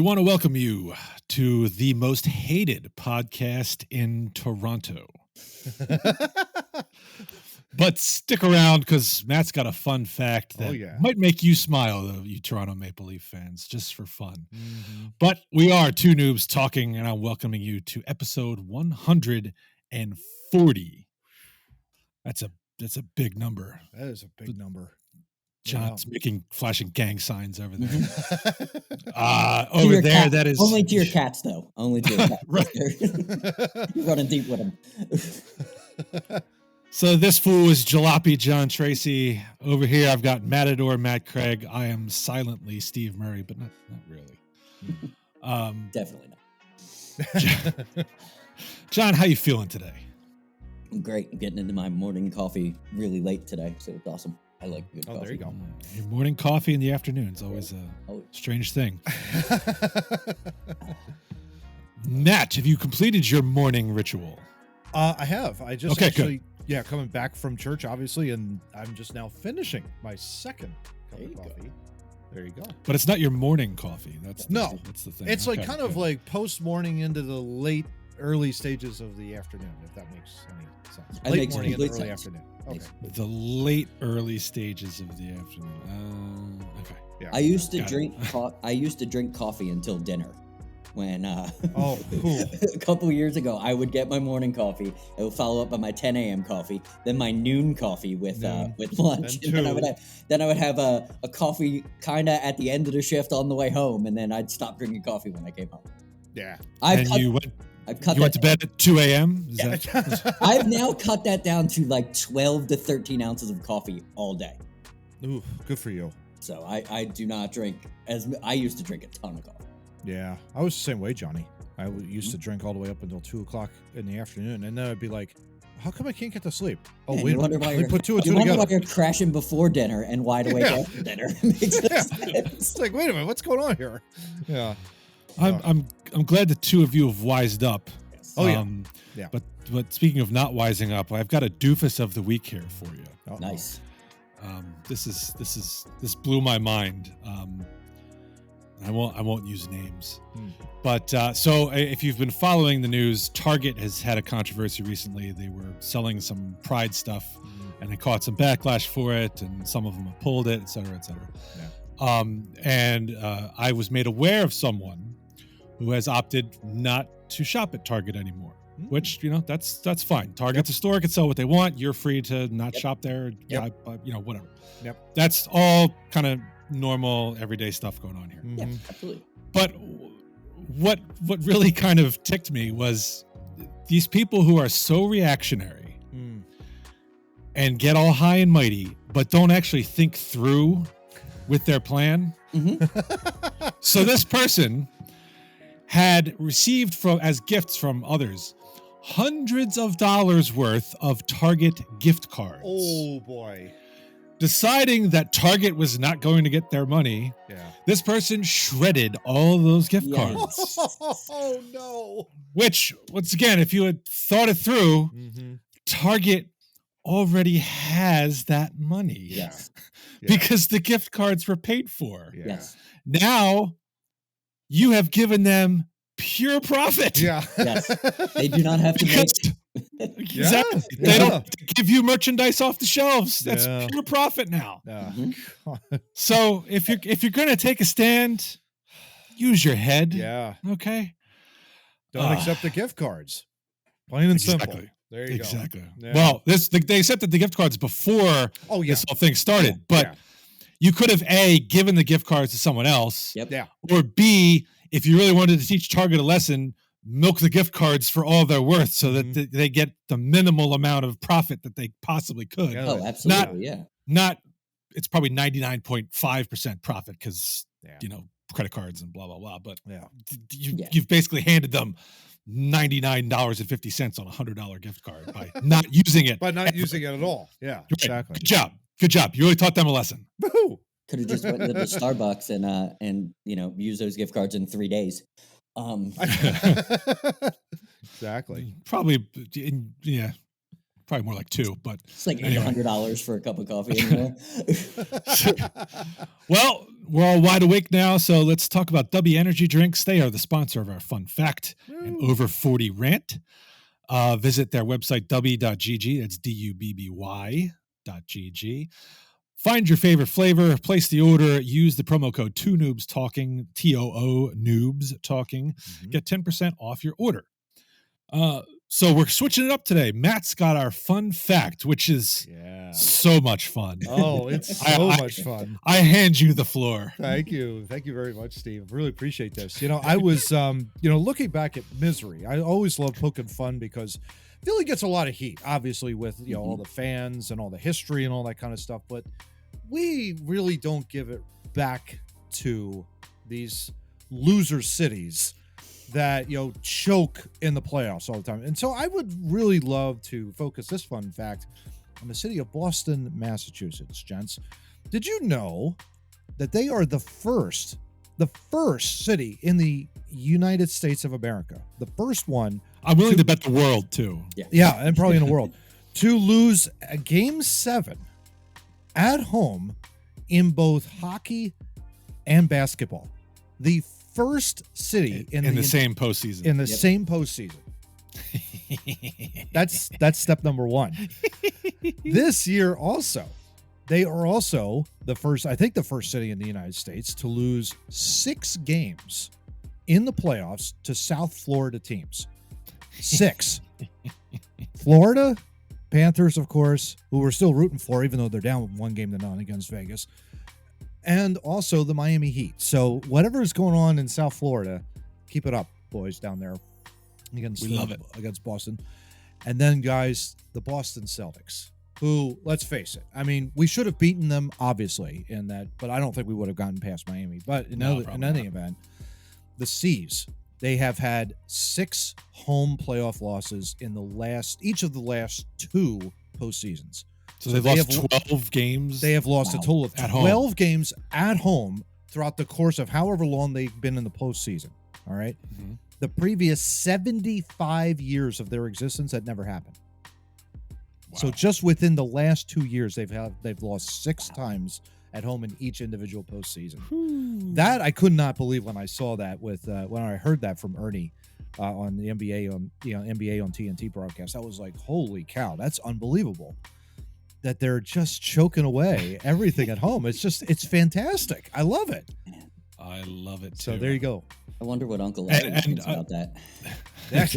We want to welcome you to the most hated podcast in Toronto. But stick around because Matt's got a fun fact that might make you smile, though, you Toronto Maple Leaf fans, just for fun. Mm-hmm. But we are Two Noobs talking, and I'm welcoming you to episode 140. That's a big number. That is a big number. John's making flashing gang signs over there. Over there, cat. That is only to your cats, though. Only to your cats. Right. You're running deep with them. So this fool is Jalopy John Tracy. Over here, I've got Matador Matt Craig. I am silently Steve Murray, but not really. Definitely not. John, how you feeling today? I'm great. I'm getting into my morning coffee really late today, so it's awesome. I like good coffee. There you go. Your morning coffee in the afternoon is always a strange thing. Matt, have you completed your morning ritual? I have. I just coming back from church, obviously, and I'm just now finishing my second cup of coffee. There you go. But it's not your morning coffee. That's the thing. It's like kind of like post-morning into the early stages of the afternoon, if that makes any sense. Late morning into early afternoon. Okay. The late early stages of the afternoon. Okay. Yeah. I used to drink coffee until dinner. When cool. A couple years ago, I would get my morning coffee. It would follow up by my 10 a.m. coffee, then my noon coffee with lunch, and then I would have a coffee kind of at the end of the shift on the way home, and then I'd stop drinking coffee when I came home. Yeah, you went to bed at 2 a.m. Yeah. I've now cut that down to like 12 to 13 ounces of coffee all day. Ooh, good for you. So I do not drink I used to drink a ton of coffee. Yeah, I was the same way, Johnny. I used to drink all the way up until 2 o'clock in the afternoon, and then I'd be like, how come I can't get to sleep? Oh, wait, we put two and two together. You wonder why you're crashing before dinner and wide awake after dinner. It's like, wait a minute, what's going on here? Yeah. I'm glad the two of you have wised up. Yes. Oh, yeah. But speaking of not wising up, I've got a doofus of the week here for you. Uh-oh. Nice. This blew my mind. I won't use names, but so if you've been following the news, Target has had a controversy recently. They were selling some Pride stuff, and they caught some backlash for it, and some of them have pulled it, et cetera, et cetera. Yeah. And I was made aware of someone who has opted not to shop at Target anymore, which that's fine. Target's a store, can sell what they want. You're free to not shop there. Yep. Yeah, whatever. Yep. That's all kind of normal everyday stuff going on here. Yeah, absolutely. But what really kind of ticked me was these people who are so reactionary and get all high and mighty, but don't actually think through with their plan. Mm-hmm. So this person had received as gifts from others hundreds of dollars worth of Target gift cards. Oh boy. Deciding that Target was not going to get their money, this person shredded all those gift cards. Oh, no. Which, once again, if you had thought it through, Target already has that money. Yes. Because the gift cards were paid for. Yeah. Yes. Now, you have given them pure profit. Yeah. Yes. They do not have to make... Exactly. They don't give you merchandise off the shelves. That's pure profit now. So if you're gonna take a stand, use your head. Yeah. Okay. Don't accept the gift cards. Plain and simple. There you go. Exactly. Yeah. Well, they accepted the gift cards before this whole thing started, but you could have given the gift cards to someone else. Yep. Yeah. Or B, if you really wanted to teach Target a lesson, milk the gift cards for all they're worth so that they get the minimal amount of profit that they possibly could. Oh, absolutely. Not it's probably 99.5% profit because, credit cards and blah, blah, blah. But you've basically handed them $99.50 on a $100 gift card by not using it. By not using it at all. Yeah, right. Exactly. Good job. You really taught them a lesson. Woohoo! Could have just went to the Starbucks and used those gift cards in 3 days. Exactly. Probably Probably more like 2, but it's like anyway. $800 for a cup of coffee anymore. Well, we're all wide awake now, so let's talk about W Energy Drinks. They are the sponsor of our fun fact and over 40 rant. Visit their website, w.gg. That's DUBBY.gg. Find your favorite flavor, place the order, use the promo code Too Noobs Talking, TOO Noobs Talking. Get 10% off your order. So we're switching it up today. Matt's got our fun fact, which is so much fun. Oh, it's so much fun. I hand you the floor. Thank you. Thank you very much, Steve. Really appreciate this. I was, looking back at Misery, I always love poking fun because I feel it gets a lot of heat, obviously, with, all the fans and all the history and all that kind of stuff. But we really don't give it back to these loser cities that choke in the playoffs all the time. And so I would really love to focus this fun fact on the city of Boston, Massachusetts, gents. Did you know that they are the first city in the United States of America, the first one? I'm willing to bet the world too. Yeah, and probably in the world, to lose a Game 7 at home in both hockey and basketball. The first city in the same postseason. In the same postseason. That's step number one. This year also, they are also the first city in the United States to lose 6 games in the playoffs to South Florida teams. 6. Florida Panthers, of course, who we're still rooting for, even though they're down 1-0 against Vegas. And also the Miami Heat. So whatever is going on in South Florida, keep it up, boys, down there against Boston. And then, guys, the Boston Celtics, who, let's face it, I mean, we should have beaten them, obviously, in that, but I don't think we would have gotten past Miami. But in any event, the C's, they have had 6 home playoff losses in each of the last 2 postseasons. So they've lost 12 games? They have lost a total of 12 games at home throughout the course of however long they've been in the postseason. All right? Mm-hmm. The previous 75 years of their existence, that never happened. Wow. So just within the last 2 years, they've lost 6 times at home in each individual postseason. That I could not believe when I saw that when I heard that from Ernie on the NBA on TNT broadcast. I was like, holy cow, that's unbelievable. That they're just choking away everything at home. It's fantastic. I love it. I love it too. So there you go. I wonder what Uncle Larry thinks about that. He's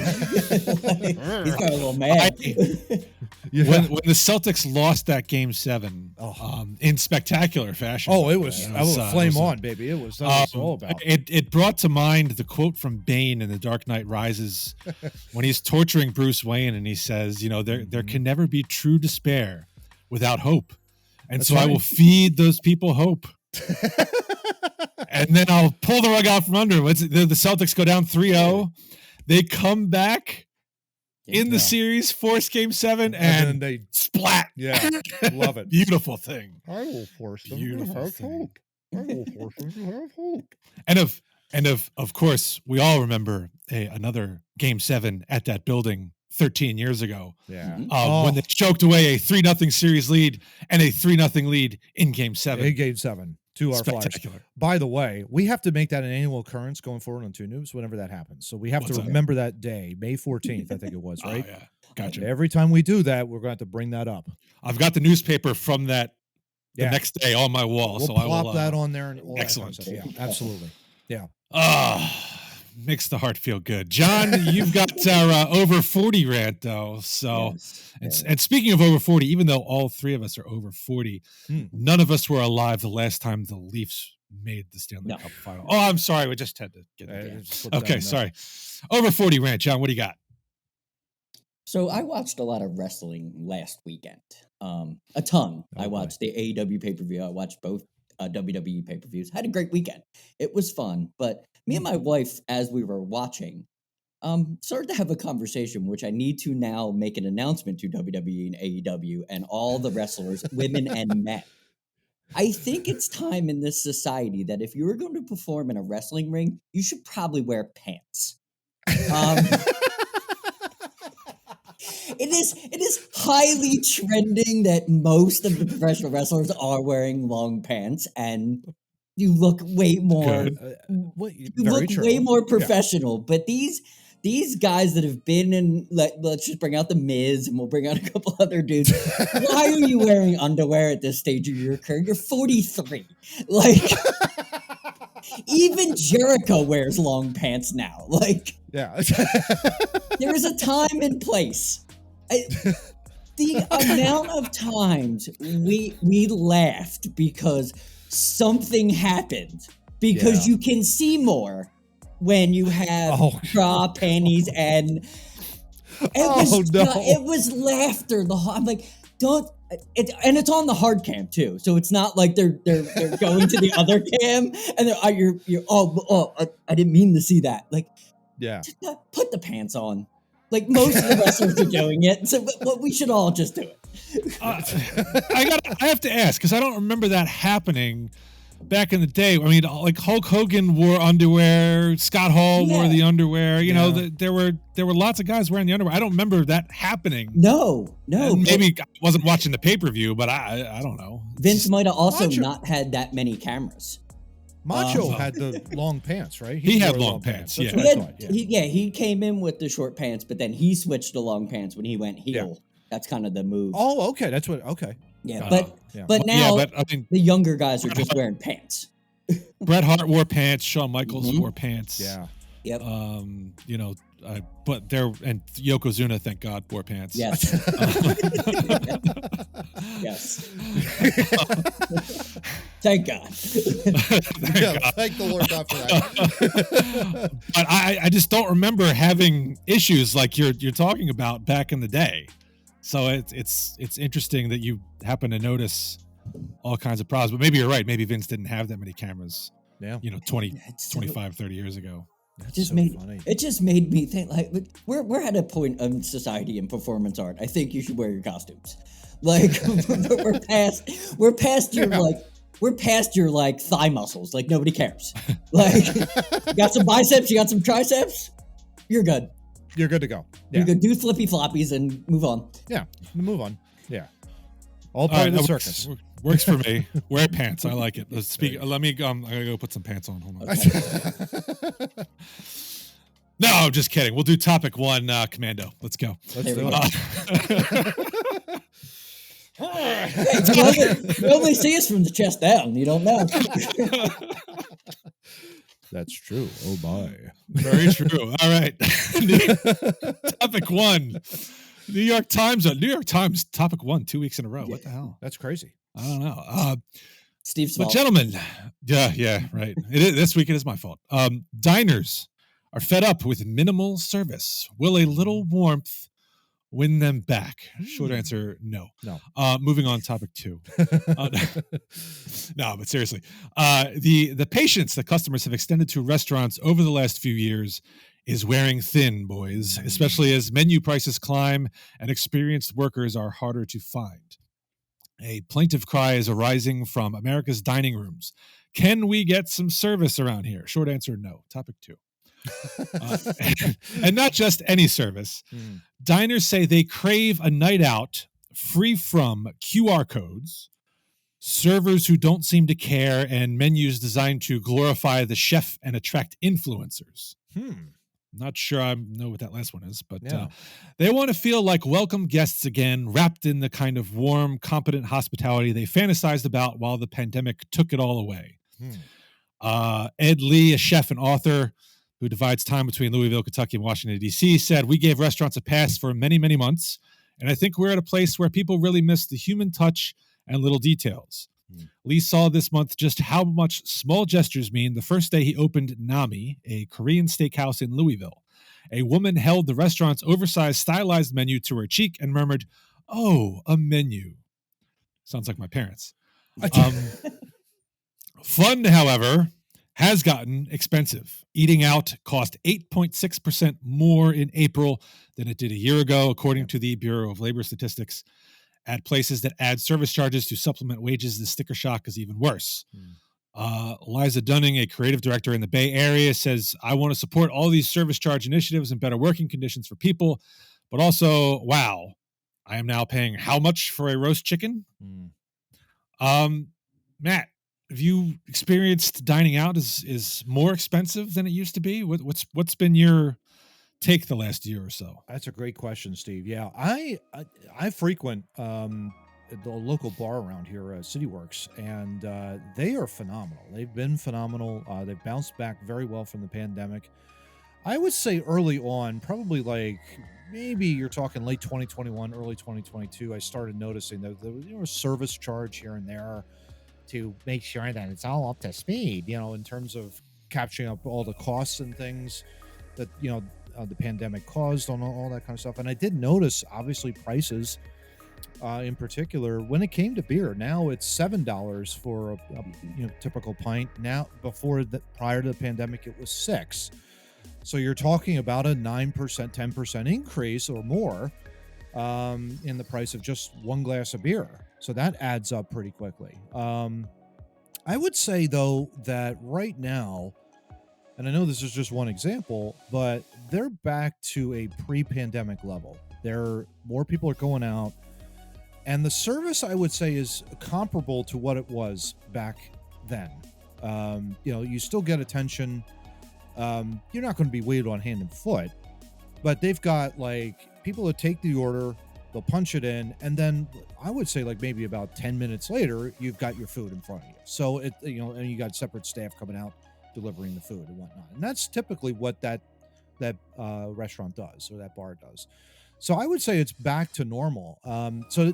got a little mad. When the Celtics lost that Game 7 in spectacular fashion. Oh, it was flame on, baby. It was all about. It brought to mind the quote from Bane in The Dark Knight Rises when he's torturing Bruce Wayne and he says, there can never be true despair without hope. And that's so right. I will feed those people hope. And then I'll pull the rug out from under. The Celtics go down 3-0. They come back in the series, force Game 7, and they splat. Yeah, love it. Beautiful thing. I will force them to have hope. I will force them to have hope. And of course, we all remember another Game 7 at that building 13 years ago. Yeah. When they choked away a 3-0 series lead and a 3-0 lead in Game 7. In Game 7 to our Flyers. By the way, we have to make that an annual occurrence going forward on Two Noobs whenever that happens. So we have to remember that day, May 14th, I think it was, right? Oh, yeah. Gotcha. And every time we do that, we're going to have to bring that up. I've got the newspaper from the next day on my wall. We'll plop that on there. And all excellent. That kind of stuff. Yeah, absolutely. Yeah. Makes the heart feel good. John, you've got our over 40 rant, though. So, yes. And speaking of over 40, even though all 3 of us are over 40, none of us were alive the last time the Leafs made the Stanley Cup final. Oh, I'm sorry. We just had to get it. Okay, sorry. Over 40 rant. John, what do you got? So I watched a lot of wrestling last weekend. A ton. I watched the AEW pay-per-view. I watched both WWE pay-per-views. Had a great weekend. It was fun, but me and my wife, as we were watching, started to have a conversation, which I need to now make an announcement to WWE and AEW and all the wrestlers, women and men. I think it's time in this society that if you were going to perform in a wrestling ring, you should probably wear pants. it is highly trending that most of the professional wrestlers are wearing long pants, and you look way more way more professional. But these guys that have been in, let's just bring out the Miz, and we'll bring out a couple other dudes. Why are you wearing underwear at this stage of your career? You're 43. Like, even Jericho wears long pants now. Like, yeah, there is a time and place. The amount of times we laughed because something happened, because you can see more when you have bra, panties, and it was laughter. I'm like, and it's on the hard cam too, so it's not like they're going to the other cam and they're I didn't mean to see that. Like, put the pants on. Like, most of the wrestlers are doing it, so we should all just do it. I have to ask, because I don't remember that happening back in the day. I mean, like, Hulk Hogan wore underwear, Scott Hall wore the underwear. You know, there were lots of guys wearing the underwear. I don't remember that happening. No. And maybe I wasn't watching the pay-per-view, but I don't know. Vince might have also not had that many cameras. Macho had the long pants, right? He had long pants. Yeah. He came in with the short pants, but then he switched to long pants when he went heel. Yeah. That's kind of the move. Oh, okay. That's what. Okay. Yeah, but now I mean, the younger guys are just wearing pants. Bret Hart wore pants. Shawn Michaels wore pants. Yeah. Yep. You know, but and Yokozuna, thank God, wore pants. Yes. Yes. Thank God. Thank the Lord God for that. But I just don't remember having issues like you're talking about back in the day. So it's interesting that you happen to notice all kinds of problems. But maybe you're right. Maybe Vince didn't have that many cameras. Yeah. 25, 30 years ago. It just made me think, like, we're at a point of society in performance art. I think you should wear your costumes. Like, we're past your like thigh muscles. Like, nobody cares. Like, you got some biceps, you got some triceps, you're good. You're good to go. Yeah. You could do flippy floppies and move on. Yeah, move on. Yeah. All part of the circus. Works for me. Wear pants. I like it. Let's speak. Let me. I gotta go put some pants on. Hold on. No, just kidding. We'll do topic one, Commando. Let's go. Let's do it. Hey, you only see us from the chest down. You don't know. That's true. Oh my. Very true. All right. Topic one. New York Times topic one 2 weeks in a row. What the hell? That's crazy. I don't know. Steve's but fault. Gentlemen, yeah, right. This week it is my fault. Diners are fed up with minimal service. Will a little warmth win them back? Short answer, no. Moving on, topic two. No, but seriously, the patience that customers have extended to restaurants over the last few years is wearing thin, boys, especially as menu prices climb and experienced workers are harder to find. A plaintive cry is arising from America's dining rooms. Can we get some service around here? Short answer, no. Topic two. And not just any service. Diners say they crave a night out free from QR codes, servers who don't seem to care, and menus designed to glorify the chef and attract influencers. Not sure I know what that last one is, but they want to feel like welcome guests again, wrapped in the kind of warm, competent hospitality they fantasized about while the pandemic took it all away. Ed Lee, a chef and author who divides time between Louisville, Kentucky, and Washington, D.C., said, "We gave restaurants a pass for many, many months, and I think we're at a place where people really miss the human touch and little details." Lee saw this month just how much small gestures mean the first day he opened Nami, a Korean steakhouse in Louisville. A woman held the restaurant's oversized, stylized menu to her cheek and murmured, "Oh, a menu." Sounds like my parents. Fun, however, has gotten expensive. Eating out cost 8.6% more in April than it did a year ago, according to the Bureau of Labor Statistics. At places that add service charges to supplement wages, the sticker shock is even worse. Liza Dunning, a creative director in the Bay Area, says, "I want to support all these service charge initiatives and better working conditions for people, but also, wow, I am now paying how much for a roast chicken? Matt, have you experienced dining out is more expensive than it used to be? What's been your take the last year or so? That's a great question, Steve. Yeah, I frequent the local bar around here, CityWorks, and they are phenomenal. They've been phenomenal. They've bounced back very well from the pandemic. I would say early on, probably like maybe you're talking late 2021, early 2022, I started noticing that there was a service charge here and there to make sure that it's all up to speed, in terms of capturing up all the costs and things that, the pandemic caused on all that kind of stuff. And I did notice, obviously, prices in particular when it came to beer. Now it's $7 for a typical pint. Now, prior to the pandemic, it was $6. So you're talking about a 9%, 10% increase or more in the price of just one glass of beer. So that adds up pretty quickly. I would say, though, that right now, and I know this is just one example, but they're back to a pre-pandemic level. More people are going out, and the service, I would say, is comparable to what it was back then. You still get attention. You're not going to be waited on hand and foot, but they've got like people that take the order, they'll punch it in, and then I would say like maybe about 10 minutes later, you've got your food in front of you. So and you got separate staff coming out delivering the food and whatnot. And that's typically what that restaurant does, or that bar does. So I would say it's back to normal. So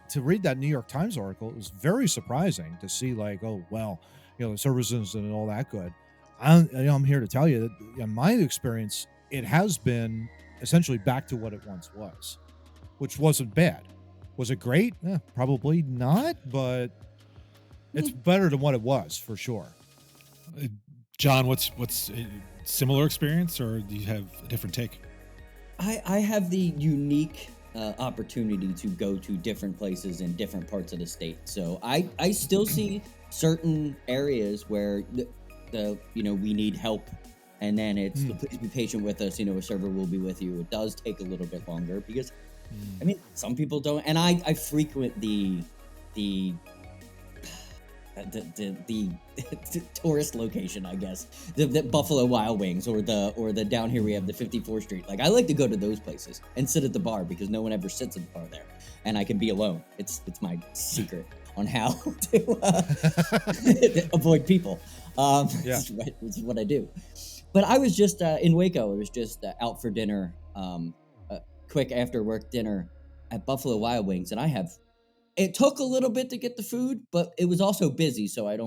to read that New York Times article, it was very surprising to see like, oh, well, the service isn't all that good. I'm here to tell you that in my experience, it has been essentially back to what it once was, which wasn't bad. Was it great? Probably not, but it's better than what it was for sure. John, what's a similar experience, or do you have a different take? I have the unique opportunity to go to different places in different parts of the state. So I still see certain areas where we need help, and then it's please be patient with us. A server will be with you. It does take a little bit longer because, some people don't. And I frequent the tourist location, I guess, the Buffalo Wild Wings, or the down here we have the 54th Street. Like, I like to go to those places and sit at the bar because no one ever sits at the bar there, and I can be alone. It's my secret on how to avoid people. This is what I do. But I was just in Waco. I was just out for dinner, quick after work dinner at Buffalo Wild Wings, and it took a little bit to get the food, but it was also busy, so I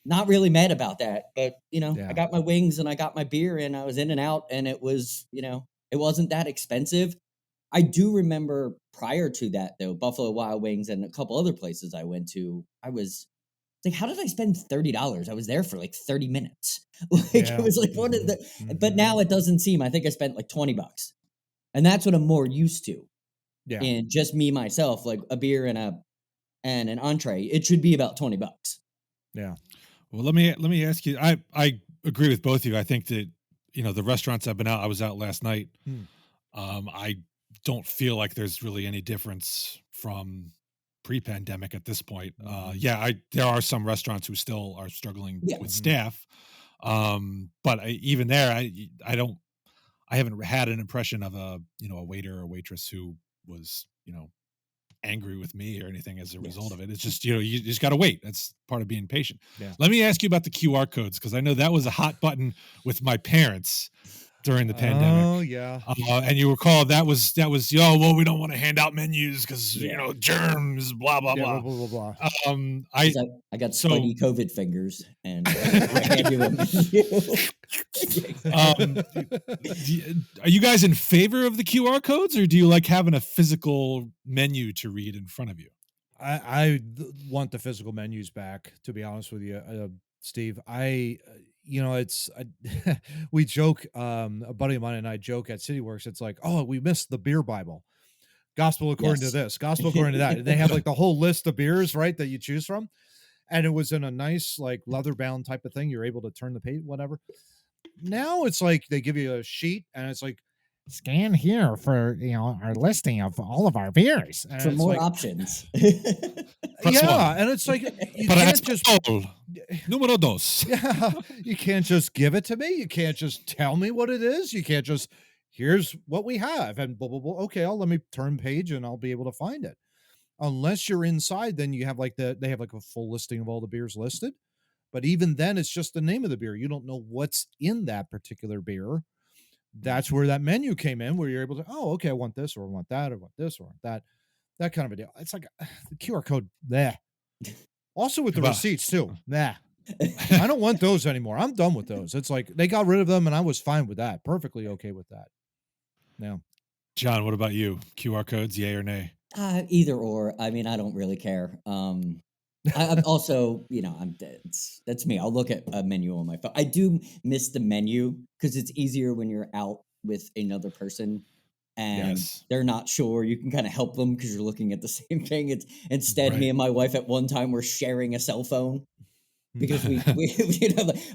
not really mad about that. But I got my wings and I got my beer, and I was in and out, and it was it wasn't that expensive. I do remember prior to that, though, Buffalo Wild Wings and a couple other places I went to, I was like, how did I spend $30? I was there for like 30 minutes. It was like one of the, but now it doesn't seem. I think I spent like $20, and that's what I'm more used to. Yeah. And just me, myself, like a beer and an entree, it should be about $20. Yeah. Well, let me ask you. I agree with both of you. I think that the restaurants I've been out. I was out last night. I don't feel like there's really any difference from pre-pandemic at this point. There are some restaurants who still are struggling with staff, but even there, I haven't had an impression of a waiter or waitress who was angry with me or anything as a result of it. It's just you just got to wait. That's part of being patient. Let me ask you about the QR codes, because I know that was a hot button with my parents during the pandemic. Oh yeah. And you recall that was we don't want to hand out menus because germs, blah blah blah. Blah, blah, blah. I got spiky COVID fingers, and hand you a menu. Are you guys in favor of the QR codes, or do you like having a physical menu to read in front of you? I want the physical menus back, to be honest with you, Steve. We joke, a buddy of mine and I joke at CityWorks. It's like, oh, we missed the beer Bible, gospel according to this, gospel according to that. And they have like the whole list of beers, right, that you choose from. And it was in a nice like leather bound type of thing. You're able to turn the page, whatever. Now it's like they give you a sheet, and it's like, scan here for our listing of all of our beers and for more options. Press one. And it's like you Para can't just Número dos. yeah, you can't just give it to me. You can't just tell me what it is. You can't just here's what we have and blah blah blah. Okay, let me turn page and I'll be able to find it. Unless you're inside, then you have they have like a full listing of all the beers listed. But even then, it's just the name of the beer. You don't know what's in that particular beer. That's where that menu came in, where you're able to, oh, okay, I want this, or I want that, or I want this, or I want that kind of a deal. It's like the QR code, there. Also with the receipts too, nah. I don't want those anymore. I'm done with those. It's like they got rid of them, and I was fine with that. Perfectly okay with that. Now, John, what about you? QR codes, yay or nay? Either or. I mean, I don't really care. I'm also, that's me. I'll look at a menu on my phone. I do miss the menu because it's easier when you're out with another person and they're not sure. You can kind of help them because you're looking at the same thing. It's instead me and my wife at one time were sharing a cell phone because we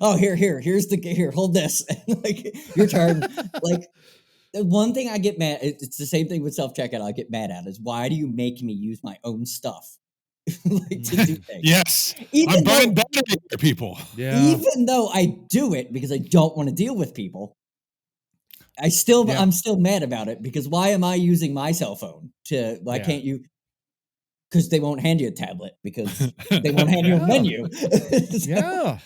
oh here, hold this, like your turn. Like the one thing I get mad. It's the same thing with self-checkout. I get mad at is why do you make me use my own stuff? Like to do things. Yes, I'm buying battery for people. Yeah. Even though I do it because I don't want to deal with people, I'm still mad about it because why am I using my cell phone to? Why can't you? Because they won't hand you a tablet because they won't hand you a menu. Yeah,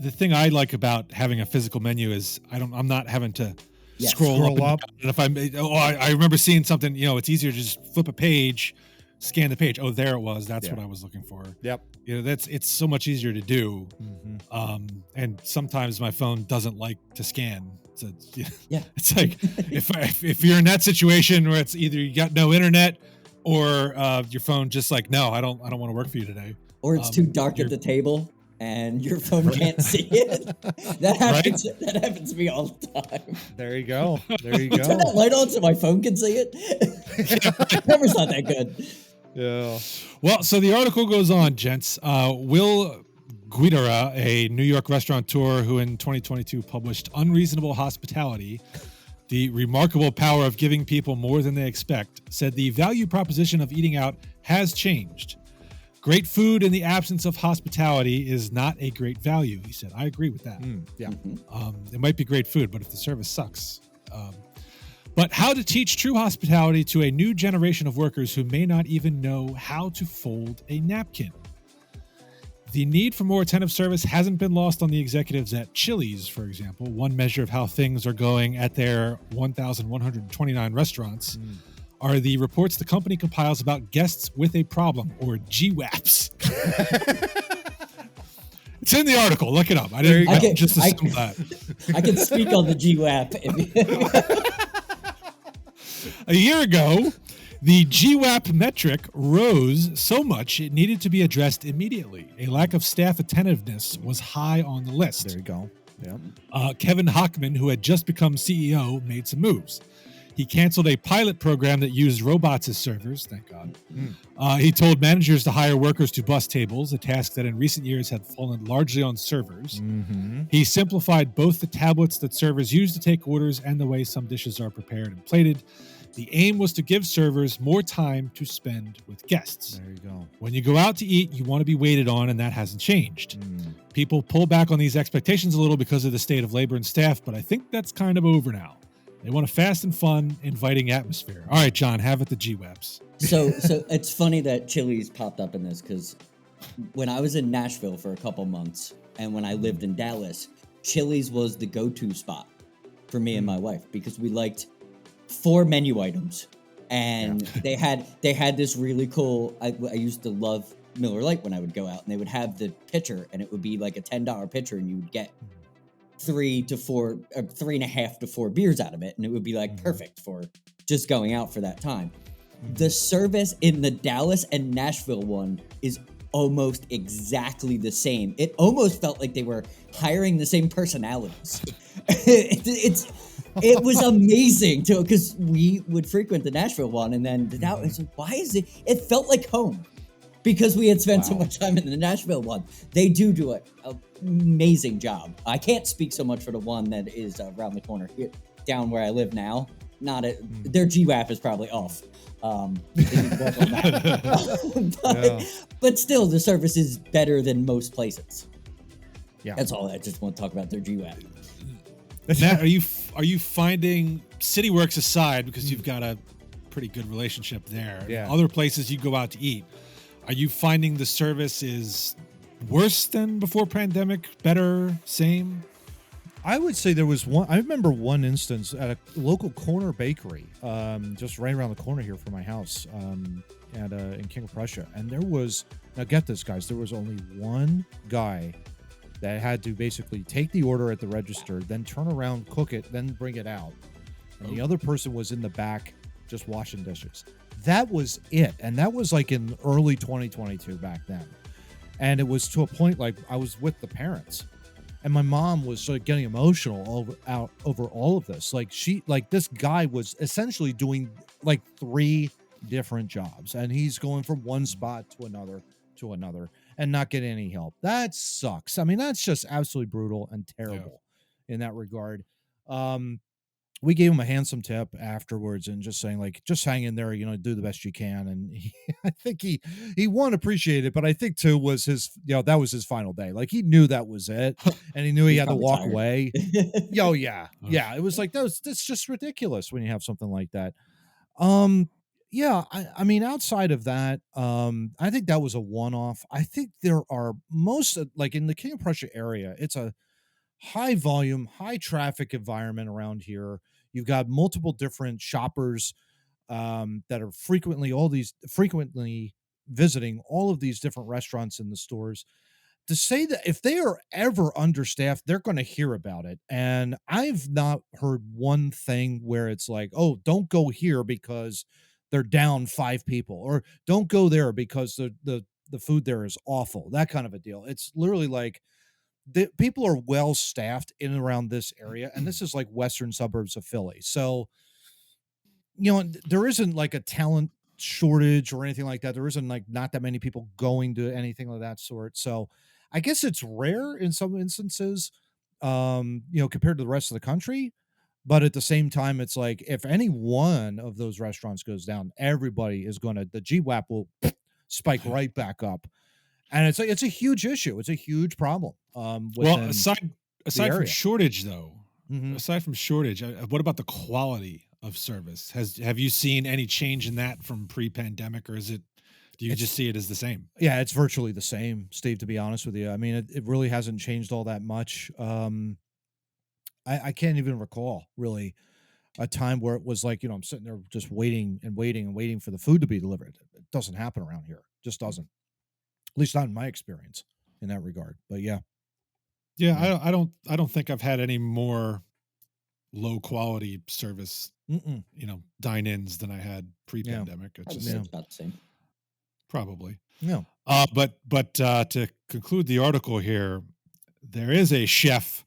the thing I like about having a physical menu is I'm not having to scroll up. And if I remember seeing something, it's easier to just flip a page, scan the page. Oh, there it was. That's what I was looking for. Yep. It's so much easier to do. Mm-hmm. And sometimes my phone doesn't like to scan. So, it's like if you're in that situation where it's either you got no internet or your phone just like, no, I don't want to work for you today. Or it's too dark at the table and your phone can't see it. That happens. Right? That happens to me all the time. There you go. There you go. Turn that light on so my phone can see it. Camera's not that good. Yeah. Well, so the article goes on, gents. Will Guidara, a New York restaurateur who in 2022 published Unreasonable Hospitality, The Remarkable Power of Giving People More Than They Expect, said the value proposition of eating out has changed. Great food in the absence of hospitality is not a great value, he said. I agree with that. It might be great food, but if the service sucks. But how to teach true hospitality to a new generation of workers who may not even know how to fold a napkin. The need for more attentive service hasn't been lost on the executives at Chili's, for example. One measure of how things are going at their 1,129 restaurants are the reports the company compiles about guests with a problem, or GWAPs. It's in the article. Look it up. I just assumed that. I can speak on the GWAP. A year ago, the GWAP metric rose so much it needed to be addressed immediately. A lack of staff attentiveness was high on the list. There you go. Yeah. Kevin Hochman, who had just become CEO, made some moves. He canceled a pilot program that used robots as servers, thank God. He told managers to hire workers to bus tables, a task that in recent years had fallen largely on servers. He simplified both the tablets that servers use to take orders and the way some dishes are prepared and plated. The aim was to give servers more time to spend with guests. There you go. When you go out to eat, you want to be waited on, and that hasn't changed. People pull back on these expectations a little because of the state of labor and staff, but I think that's kind of over now. They want a fast and fun, inviting atmosphere. All right, John, have it the GWAPs. So it's funny that Chili's popped up in this because when I was in Nashville for a couple months and when I lived in Dallas, Chili's was the go-to spot for me and my wife because we liked 4 menu items. And they had this really cool, I used to love Miller Lite when I would go out, and they would have the pitcher, and it would be like a $10 pitcher, and you would get 3 to 4, or 3.5 to 4 beers out of it, and it would be like perfect for just going out for that time. The service in the Dallas and Nashville one is almost exactly the same. It almost felt like they were hiring the same personalities. It was amazing too, because we would frequent the Nashville one, and then that was why is it? It felt like home. because we had spent so much time in the Nashville one. They do an amazing job. I can't speak so much for the one that is around the corner here, down where I live now. Their GWAP is probably off. But still, the service is better than most places. Yeah, that's all. I just want to talk about their GWAP. Matt, are you finding CityWorks aside, because you've got a pretty good relationship there? Yeah. Other places you go out to eat, are you finding the service is worse than before pandemic? Better? Same? I would say there was one. I remember one instance at a local corner bakery, just right around the corner here from my house, in King of Prussia. And there was, now get this, guys, there was only one guy that had to basically take the order at the register, then turn around, cook it, then bring it out. And the other person was in the back just washing dishes. That was it. And that was like in early 2022 back then. And it was to a point like I was with the parents. And my mom was sort of getting emotional over all of this. This guy was essentially doing like 3 different jobs, and he's going from one spot to another and not getting any help. That sucks. I mean, that's just absolutely brutal and terrible in that regard. We gave him a handsome tip afterwards and just saying, like, just hang in there, do the best you can. And I think he one, appreciated it, but I think two was his, that was his final day. Like, he knew that was it, and he knew he had to walk away. Yeah. It was like, that's just ridiculous when you have something like that. Yeah, I mean, outside of that, I think that was a one-off. I think there are like in the King of Prussia area, it's a high volume, high traffic environment around here. You've got multiple different shoppers that are frequently visiting all of these different restaurants and the stores. To say that if they are ever understaffed, they're going to hear about it. And I've not heard one thing where it's like, oh, don't go here because they're down 5 people, or don't go there because the food there is awful. That kind of a deal. It's literally like, the people are well staffed in and around this area, and this is like western suburbs of Philly. So, there isn't like a talent shortage or anything like that. There isn't like not that many people going to anything of that sort. So, I guess it's rare in some instances, compared to the rest of the country. But at the same time, it's like if any one of those restaurants goes down, everybody is the GWAP will spike right back up. And it's a huge issue. It's a huge problem. Aside from shortage, though, what about the quality of service? Have you seen any change in that from pre-pandemic, or do you just see it as the same? Yeah, it's virtually the same, Steve, to be honest with you. I mean, it really hasn't changed all that much. I can't even recall really a time where it was like, I'm sitting there just waiting for the food to be delivered. It doesn't happen around here. It just doesn't. At least not in my experience in that regard. But yeah. I don't think I've had any more low quality service, dine-ins than I had pre-pandemic. It's just about the same. Probably. No. But to conclude the article here, there is a chef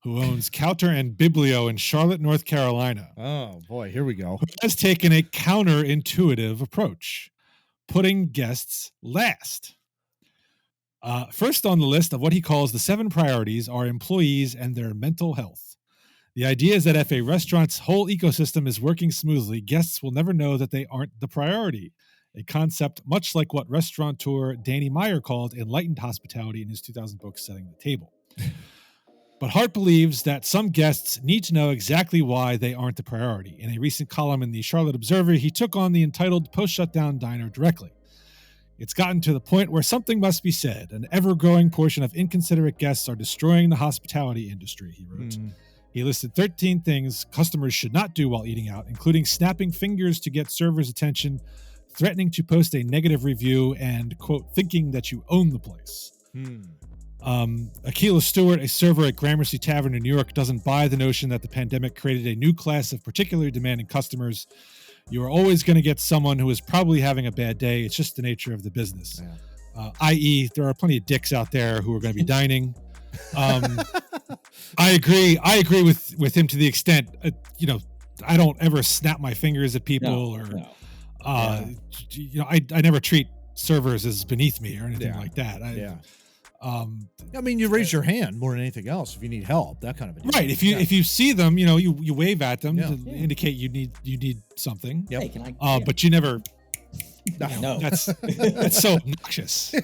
who owns Counter and Biblio in Charlotte, North Carolina. Oh boy, here we go. Who has taken a counterintuitive approach, putting guests last. First on the list of what he calls the 7 priorities are employees and their mental health. The idea is that if a restaurant's whole ecosystem is working smoothly, guests will never know that they aren't the priority. A concept much like what restaurateur Danny Meyer called enlightened hospitality in his 2000 book, Setting the Table. But Hart believes that some guests need to know exactly why they aren't the priority. In a recent column in the Charlotte Observer, he took on the entitled post-shutdown diner directly. It's gotten to the point where something must be said. An ever-growing portion of inconsiderate guests are destroying the hospitality industry, he wrote. He listed 13 things customers should not do while eating out, including snapping fingers to get servers' attention, threatening to post a negative review, and, quote, thinking that you own the place. Akilah Stewart, a server at Gramercy Tavern in New York, doesn't buy the notion that the pandemic created a new class of particularly demanding customers. You are always going to get someone who is probably having a bad day. It's just the nature of the business. I.e., there are plenty of dicks out there who are going to be dining. I agree with him to the extent, I don't ever snap my fingers at people I never treat servers as beneath me or anything like that. I mean, you raise your hand more than anything else if you need help, that kind of a deal. Right. If you see them, you wave at them to indicate you need something. Yep. Hey, can I? But you never. No. That's so obnoxious.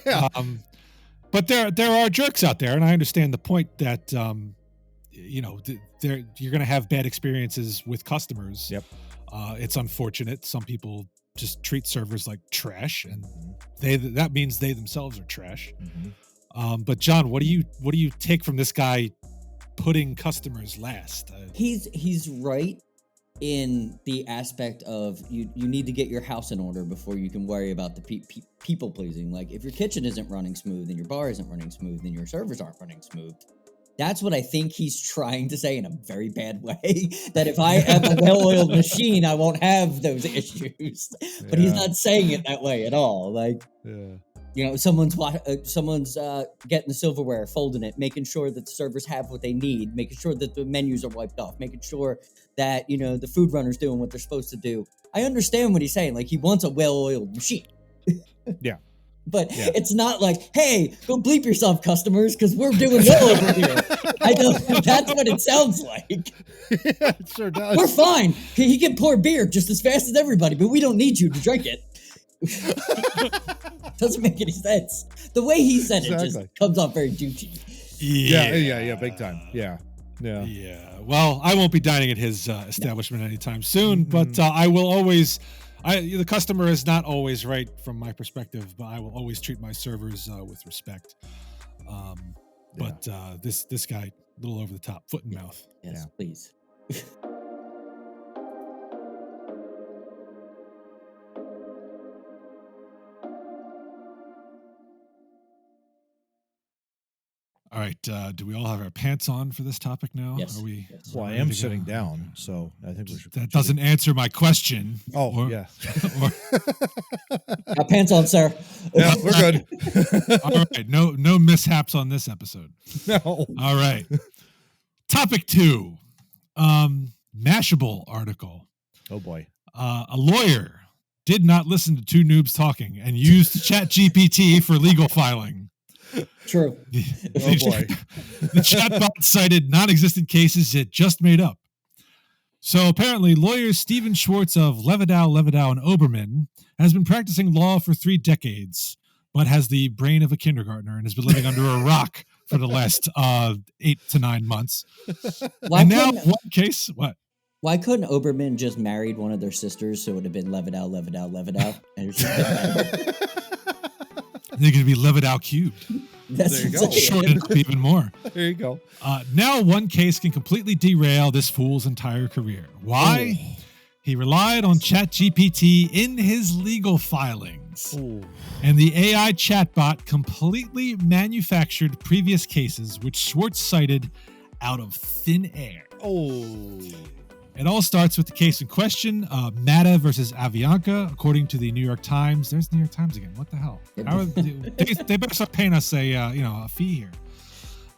But there are jerks out there, and I understand the point that you're going to have bad experiences with customers. Yep. It's unfortunate. Some people just treat servers like trash, and that means they themselves are trash. But John, what do you take from this guy putting customers last? He's right in the aspect of you need to get your house in order before you can worry about the people pleasing. Like if your kitchen isn't running smooth and your bar isn't running smooth and your servers aren't running smooth. That's what I think he's trying to say in a very bad way, that if I have a well-oiled machine, I won't have those issues. But he's not saying it that way at all. Like, someone's getting the silverware, folding it, making sure that the servers have what they need, making sure that the menus are wiped off, making sure that, the food runner's doing what they're supposed to do. I understand what he's saying. Like, he wants a well-oiled machine. Yeah. But it's not like, hey, go bleep yourself, customers, because we're doing well over here. That's what it sounds like. Yeah, it sure does. We're fine. He can pour beer just as fast as everybody, but we don't need you to drink it. Doesn't make any sense. The way he said it just comes off very douchey. Yeah, big time. Yeah. Well, I won't be dining at his establishment anytime soon, but I will always. The customer is not always right from my perspective, but I will always treat my servers with respect. But this guy, a little over the top, foot and mouth. Yes, please. All right. Do we all have our pants on for this topic now? Yes. Are we? Yes. Well, I am sitting down, so I think we should. That doesn't answer my question. Got pants on, sir. Yeah, we're good. All right. No mishaps on this episode. No. All right. Topic 2. Mashable article. Oh boy. A lawyer did not listen to Two Noobs talking and used ChatGPT for legal filing. True. Oh boy. The chatbot cited non-existent cases it just made up. So apparently, lawyer Stephen Schwartz of Levidow, and Oberman has been practicing law for 3 decades, but has the brain of a kindergartner and has been living under a rock for the last 8 to 9 months. One case, what? Why couldn't Oberman just married one of their sisters so it would have been Levidow? And it's just They could be Levidow cubed. There you go. Shortened up even more. There you go. Now one case can completely derail this fool's entire career. Why? Oh. He relied on ChatGPT in his legal filings. Oh. And the AI chatbot completely manufactured previous cases, which Schwartz cited out of thin air. Oh. It all starts with the case in question, Mata versus Avianca, according to the New York Times. There's the New York Times again. What the hell? They better start paying us a fee here.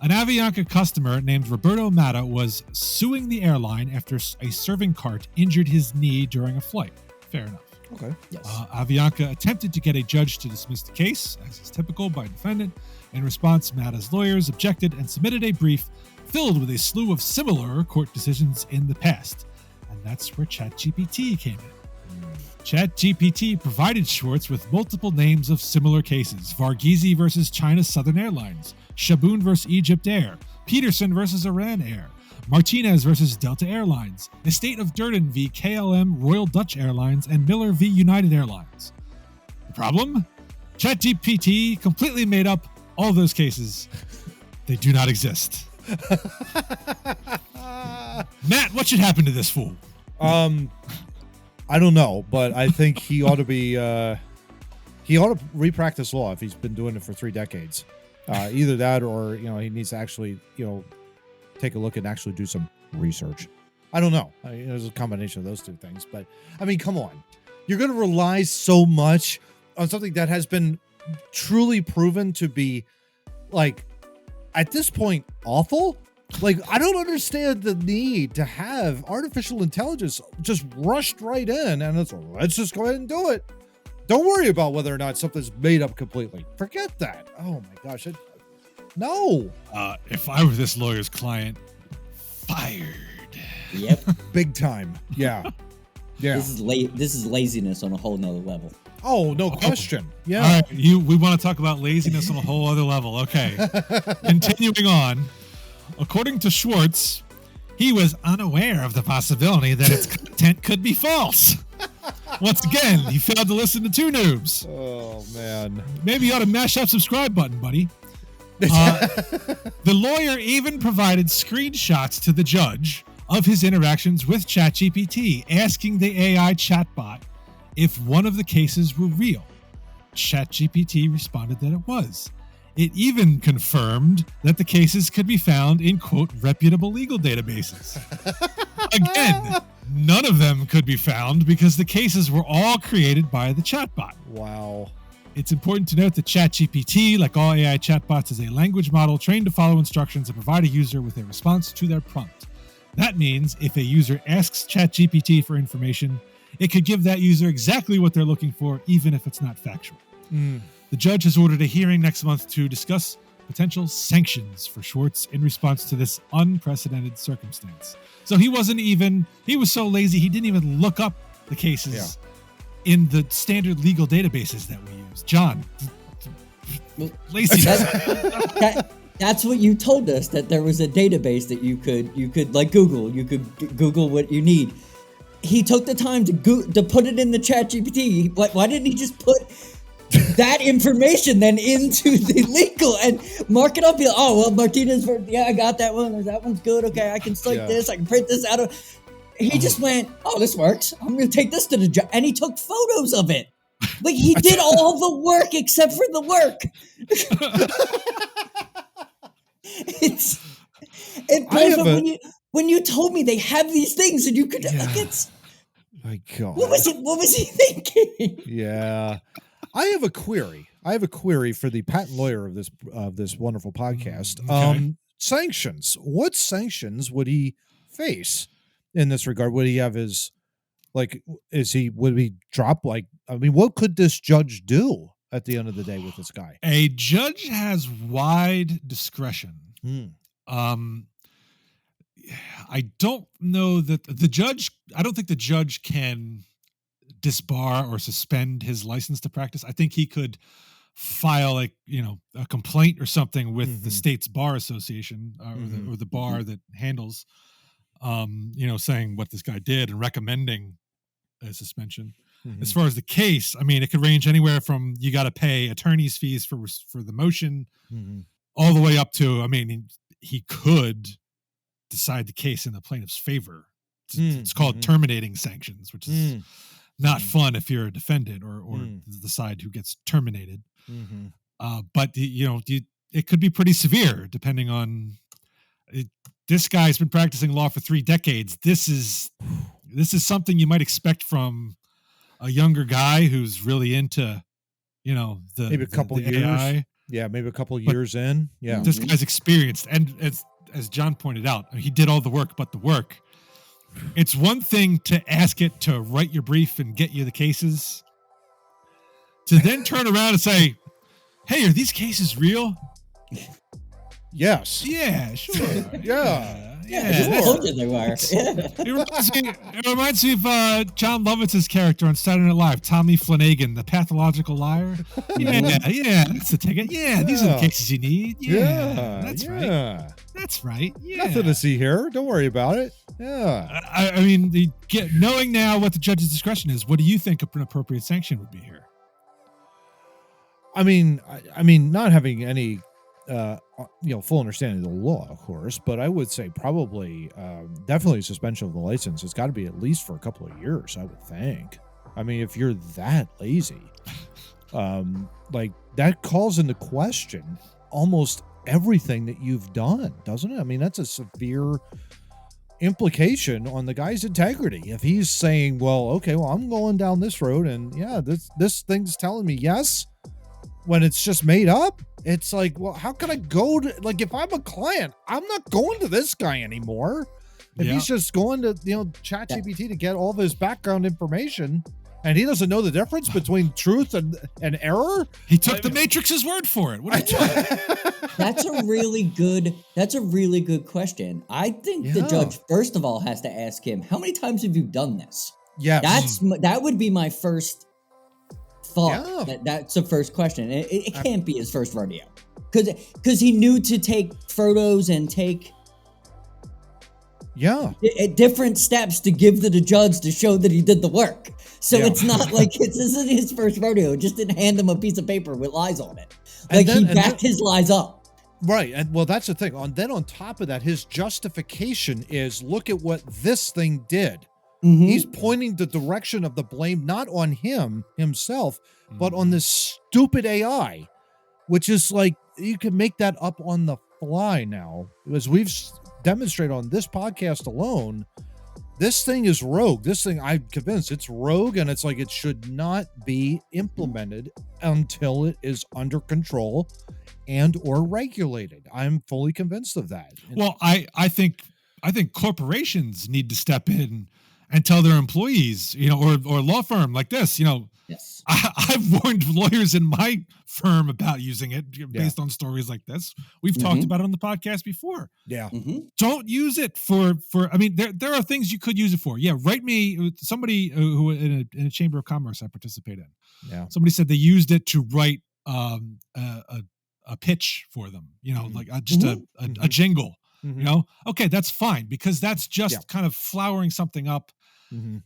An Avianca customer named Roberto Mata was suing the airline after a serving cart injured his knee during a flight. Fair enough. Okay. Yes. Avianca attempted to get a judge to dismiss the case, as is typical by a defendant. In response, Mata's lawyers objected and submitted a brief filled with a slew of similar court decisions in the past. And that's where ChatGPT came in. ChatGPT provided Schwartz with multiple names of similar cases: Varghese versus China Southern Airlines, Shaboon versus Egypt Air, Peterson versus Iran Air, Martinez versus Delta Airlines, Estate of Durden v. KLM Royal Dutch Airlines, and Miller v. United Airlines. The problem? ChatGPT completely made up all those cases. They do not exist. Matt, what should happen to this fool? I don't know, but I think he ought to be he ought to repractice law if he's been doing it for 3 decades. Either that or he needs to actually take a look and actually do some research. I don't know. There's a combination of those 2 things, but I mean, come on. You're going to rely so much on something that has been truly proven to be, like, at this point, awful. Like, I don't understand the need to have artificial intelligence just rushed right in and let's just go ahead and do it. Don't worry about whether or not something's made up completely. Forget that. Oh my gosh. No. If I were this lawyer's client, fired. Yep. Big time. Yeah. Yeah. This is laziness on a whole nother level. Oh, no question. Yeah. All right, we want to talk about laziness on a whole other level. Okay. Continuing on. According to Schwartz, he was unaware of the possibility that its content could be false. Once again, he failed to listen to Two Noobs. Oh, man. Maybe you ought to mash that subscribe button, buddy. The lawyer even provided screenshots to the judge of his interactions with ChatGPT, asking the AI chatbot if one of the cases were real. ChatGPT responded that it was. It even confirmed that the cases could be found in, quote, reputable legal databases. Again, none of them could be found because the cases were all created by the chatbot. Wow. It's important to note that ChatGPT, like all AI chatbots, is a language model trained to follow instructions and provide a user with a response to their prompt. That means if a user asks ChatGPT for information, it could give that user exactly what they're looking for, even if it's not factual. The judge has ordered a hearing next month to discuss potential sanctions for Schwartz in response to this unprecedented circumstance. So he was so lazy, he didn't even look up the cases in the standard legal databases that we use. John, lazy. That's what you told us, that there was a database that you could like Google. You could Google what you need. He took the time to put it in the ChatGPT. Why didn't he just put that information then into the legal and mark it up? Oh, well, Martinez, I got that one. Or that one's good. Okay, I can cite this. I can print this out of. He just went, oh, this works. I'm going to take this to the judge. And he took photos of it. Like, he did all the work except for the work. When you told me they have these things and you could, my God. What was he thinking? Yeah. I have a query for the patent lawyer of this wonderful podcast. Okay. Sanctions. What sanctions would he face in this regard? Would he have would he drop, what could this judge do at the end of the day with this guy? A judge has wide discretion. I don't know that I don't think the judge can disbar or suspend his license to practice. I think he could file a complaint or something with the state's bar association or the bar that handles, saying what this guy did and recommending a suspension. As far as the case, I mean, it could range anywhere from you got to pay attorney's fees for the motion all the way up to, I mean, he could decide the case in the plaintiff's favor. It's called terminating sanctions, which is not fun if you're a defendant or the side who gets terminated. But it could be pretty severe depending on it. This guy's been practicing law for 3 decades. This is something you might expect from a younger guy who's really into, maybe a couple years. AI. Yeah, maybe a couple years in. Yeah, this guy's experienced, and as John pointed out, he did all the work, but the work. It's one thing to ask it to write your brief and get you the cases, to then turn around and say, "Hey, are these cases real?" Yes. Yeah, sure. Yeah. I told you they were. It reminds me of John Lovitz's character on Saturday Night Live, Tommy Flanagan, the pathological liar. Yeah, that's the ticket. Yeah, these are the cases you need. Yeah, that's right. That's right. Yeah. Nothing to see here. Don't worry about it. Yeah. I mean, knowing now what the judge's discretion is, what do you think an appropriate sanction would be here? I mean, not having any full understanding of the law, of course, but I would say probably definitely suspension of the license. It's got to be at least for a couple of years, I would think. I mean, if you're that lazy, that calls into question almost everything that you've done, doesn't it? I mean, that's a severe implication on the guy's integrity. If he's saying, well, I'm going down this road and this thing's telling me yes, when it's just made up, it's like, well, how can I go to, if I'm a client, I'm not going to this guy anymore. If he's just going to, ChatGPT to get all of his background information, And he doesn't know the difference between truth and error? He took the Matrix's word for it. What are you doing? That's a really good question. I think the judge, first of all, has to ask him, how many times have you done this? Yes. That would be my first thought. Yeah. That's the first question. It can't be his first rodeo. Because he knew to take photos and take different steps to give to the judge to show that he did the work. So it's not like this isn't his first rodeo. Just didn't hand him a piece of paper with lies on it. Like he backed his lies up. Right. And well, that's the thing. Then on top of that, his justification is, look at what this thing did. Mm-hmm. He's pointing the direction of the blame not on himself, but on this stupid AI, which is like, you can make that up on the fly now. As we've demonstrated on this podcast alone, this thing is rogue. This thing, I'm convinced it's rogue, and it's like it should not be implemented until it is under control and or regulated. I'm fully convinced of that. Well, I think corporations need to step in and tell their employees, or law firm like this, Yes. I've warned lawyers in my firm about using it based on stories like this. We've talked about it on the podcast before. Yeah. Mm-hmm. Don't use it for, I mean, there are things you could use it for. Yeah. Write me somebody who in a chamber of commerce I participate in. Yeah. Somebody said they used it to write a pitch for them, like just a jingle, okay, that's fine, because that's just kind of flowering something up. Mm-hmm.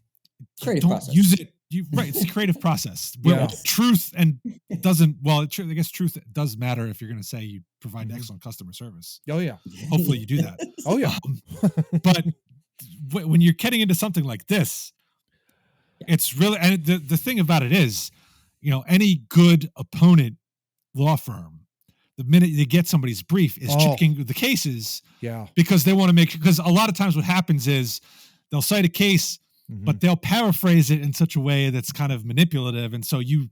Creative process. Use it. It's a creative process. Truth and doesn't. Well, I guess truth does matter if you're going to say you provide excellent customer service. Oh yeah. Hopefully you do that. Oh yeah. But when you're getting into something like this, it's really, and the thing about it is, any good opponent law firm, the minute they get somebody's brief, is checking the cases. Yeah. Because they want to make sure. Because a lot of times what happens is they'll cite a case, but they'll paraphrase it in such a way that's kind of manipulative. And so you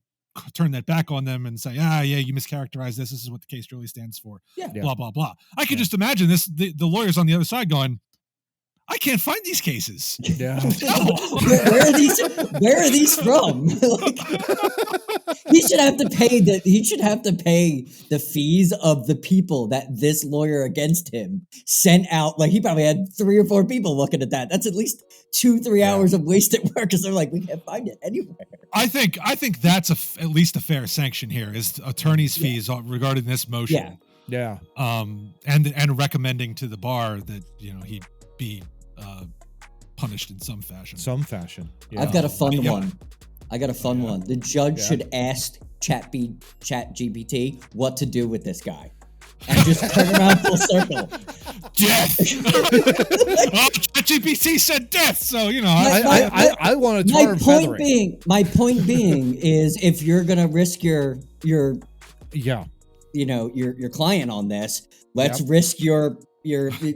turn that back on them and say, you mischaracterized this. This is what the case really stands for. Yeah. Blah, blah, blah. I could just imagine this, the lawyers on the other side going, I can't find these cases. Yeah. Where are these from? He should have to pay the fees of the people that this lawyer against him sent out. Like, he probably had 3 or 4 people looking at that. That's at least 2-3 hours of wasted work, because they're like, we can't find it anywhere. I think that's at least a fair sanction here, is attorney's fees regarding this motion. Yeah. And recommending to the bar that he be punished in some fashion. Yeah. I've got a fun one. The judge should ask ChatGPT what to do with this guy, and just turn around full circle. Death. ChatGPT said death, so I want to tar and feathering. My point being is, if you're gonna risk your client on this, let's risk your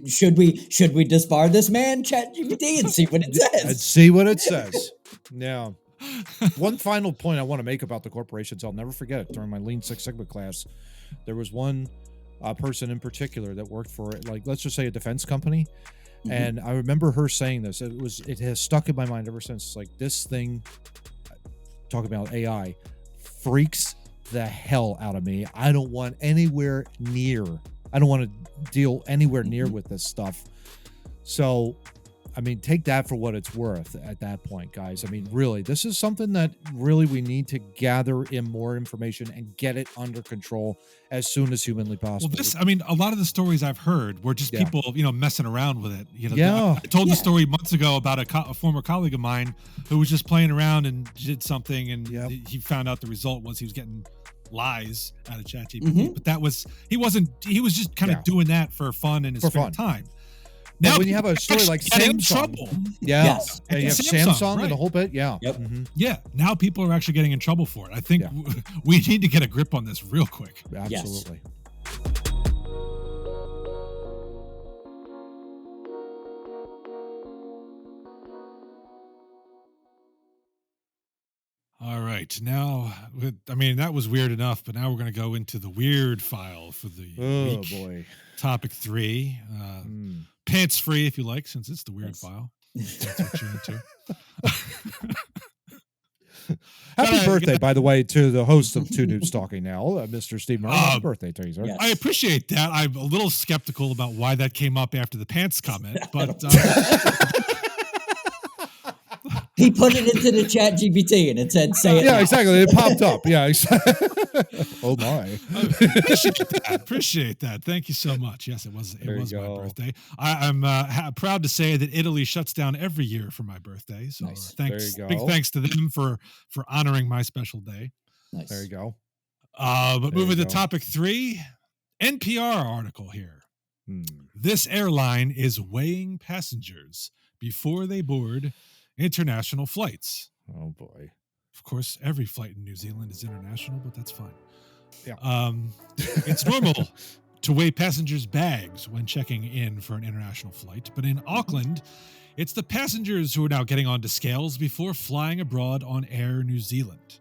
should we disbar this man, ChatGPT, and see what it says. Yeah. One final point I want to make about the corporations, I'll never forget it. During my Lean Six Sigma class, there was one person in particular that worked for, like, let's just say a defense company. And I remember her saying this. It has stuck in my mind ever since. It's like, this thing, talking about AI, freaks the hell out of me. I don't want to deal anywhere near with this stuff. So, I mean, take that for what it's worth at that point, guys. I mean, really, this is something that really we need to gather in more information and get it under control as soon as humanly possible. Well, a lot of the stories I've heard were just people, messing around with it. I told the story months ago about a former colleague of mine who was just playing around and did something, and he found out the result was he was getting lies out of ChatGPT. But he was just kind of doing that for fun in his spare time. Now, when you have a story like Samsung, and you have Samsung and the whole bit, now people are actually getting in trouble for it. I think we need to get a grip on this real quick. Absolutely. All right, now, that was weird enough, but now we're going to go into the weird file for the week. Boy. Topic 3. Pants free if you like, since it's the weird file. That's what you're into. Happy birthday, by the way, to the host of Two Noobs Talking Now, Mr. Steve Murray. Happy birthday to you, sir. Yes. I appreciate that. I'm a little skeptical about why that came up after the pants comment, but he put it into the ChatGPT and it said, "Say it." Yeah, now. exactly. It popped up. Yeah. Oh my. Appreciate that. Thank you so much. Yes, it was my birthday. I'm proud to say that Italy shuts down every year for my birthday. So Nice. big thanks to them for honoring my special day. Nice. There you go. But moving to topic 3, NPR article here. This airline is weighing passengers before they board international flights. Oh boy. Of course, every flight in New Zealand is international, but that's fine. Yeah. It's normal to weigh passengers' bags when checking in for an international flight, but in Auckland, it's the passengers who are now getting onto scales before flying abroad on Air New Zealand.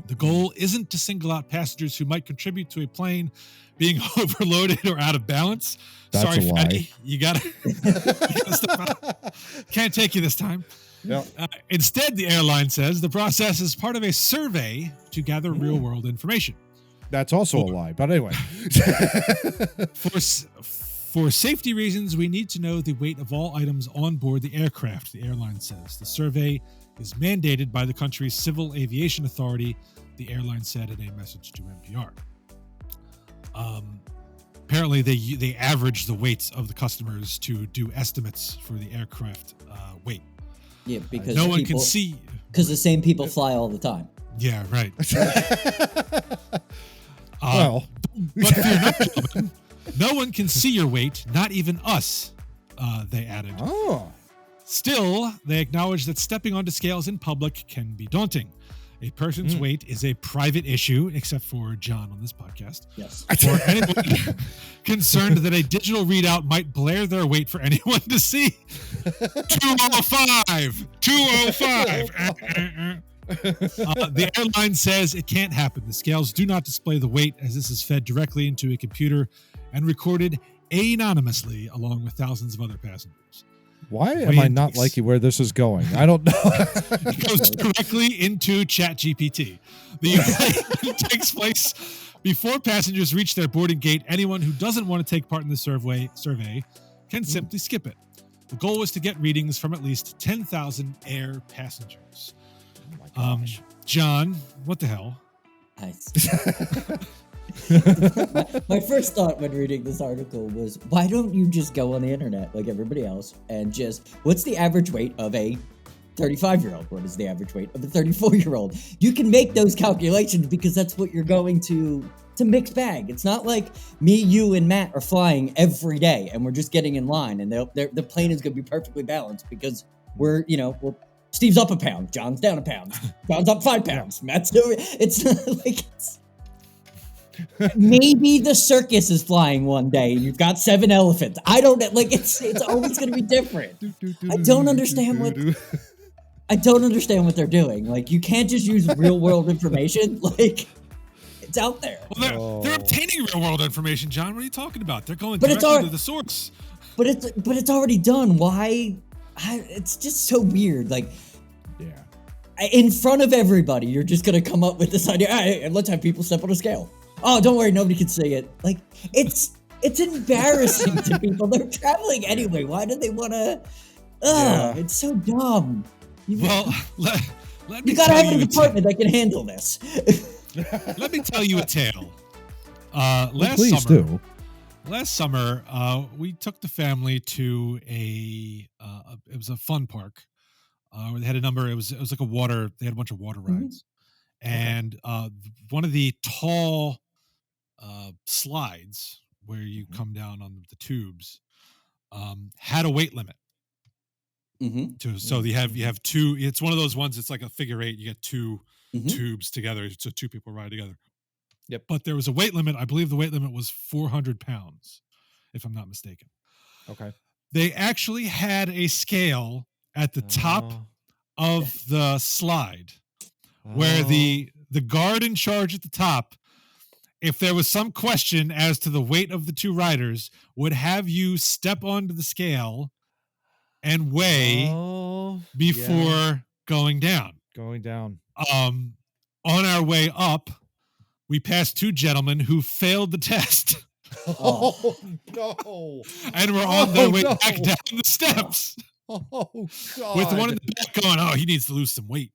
The goal isn't to single out passengers who might contribute to a plane being overloaded or out of balance. That's Sorry, a lie. Freddie, you gotta step out. Can't take you this time. Yeah. Instead, the airline says the process is part of a survey to gather real-world information. That's also a lie, but anyway. For safety reasons, we need to know the weight of all items on board the aircraft, the airline says. The survey is mandated by the country's Civil Aviation Authority, the airline said in a message to NPR. Apparently, they average the weights of the customers to do estimates for the aircraft weight. Yeah, because no one can see. Because the same people fly all the time. Yeah, right. Well, but fear not, gentlemen, no one can see your weight, not even us, they added. Oh. Still, they acknowledge that stepping onto scales in public can be daunting. A person's weight is a private issue, except for John on this podcast. Yes. For anyone concerned that a digital readout might blare their weight for anyone to see. 205! 205! The airline says it can't happen. The scales do not display the weight, as this is fed directly into a computer and recorded anonymously along with thousands of other passengers. Why am I not liking where this is going? I don't know. It goes directly into ChatGPT. The takes place before passengers reach their boarding gate. Anyone who doesn't want to take part in the survey can simply skip it. The goal was to get readings from at least 10,000 air passengers. Oh my gosh. John, what the hell? My first thought when reading this article was, why don't you just go on the internet like everybody else and just, what's the average weight of a 35-year-old? What is the average weight of a 34-year-old? You can make those calculations because that's what you're going to mix bag. It's not like me, you, and Matt are flying every day and we're just getting in line and the plane is going to be perfectly balanced because we're Steve's up a pound, John's down a pound, John's up 5 pounds, Matt's doing it's like maybe the circus is flying one day and you've got 7 elephants. I don't like it's always going to be different. I don't understand what they're doing. Like, you can't just use real world information. Like, it's out there. Well, they're obtaining real world information, John. What are you talking about? They're going directly to the source. But it's already done. Why? It's just so weird. Like, in front of everybody, you're just going to come up with this idea. Hey, let's have people step on a scale. Oh, don't worry, nobody can see it. Like, it's embarrassing to people. They're traveling anyway. Why do they want to? It's so dumb. Well, let me. You gotta have a department that can handle this. Let me tell you a tale. Last summer, we took the family to it was a fun park. Where they had a number. It was like a water. They had a bunch of water rides, and one of the tall slides where you come down on the tubes had a weight limit. So you have two. It's one of those ones. It's like a figure 8. You get two tubes together, so 2 people ride together. Yep. But there was a weight limit. I believe the weight limit was 400 pounds, if I'm not mistaken. Okay. They actually had a scale at the top of the slide where the guard in charge at the top, if there was some question as to the weight of the 2 riders, would have you step onto the scale and weigh before going down. On our way up, we passed 2 gentlemen who failed the test. Oh no! And we're on their way back down the steps. Oh God! With one in the back going, "Oh, he needs to lose some weight."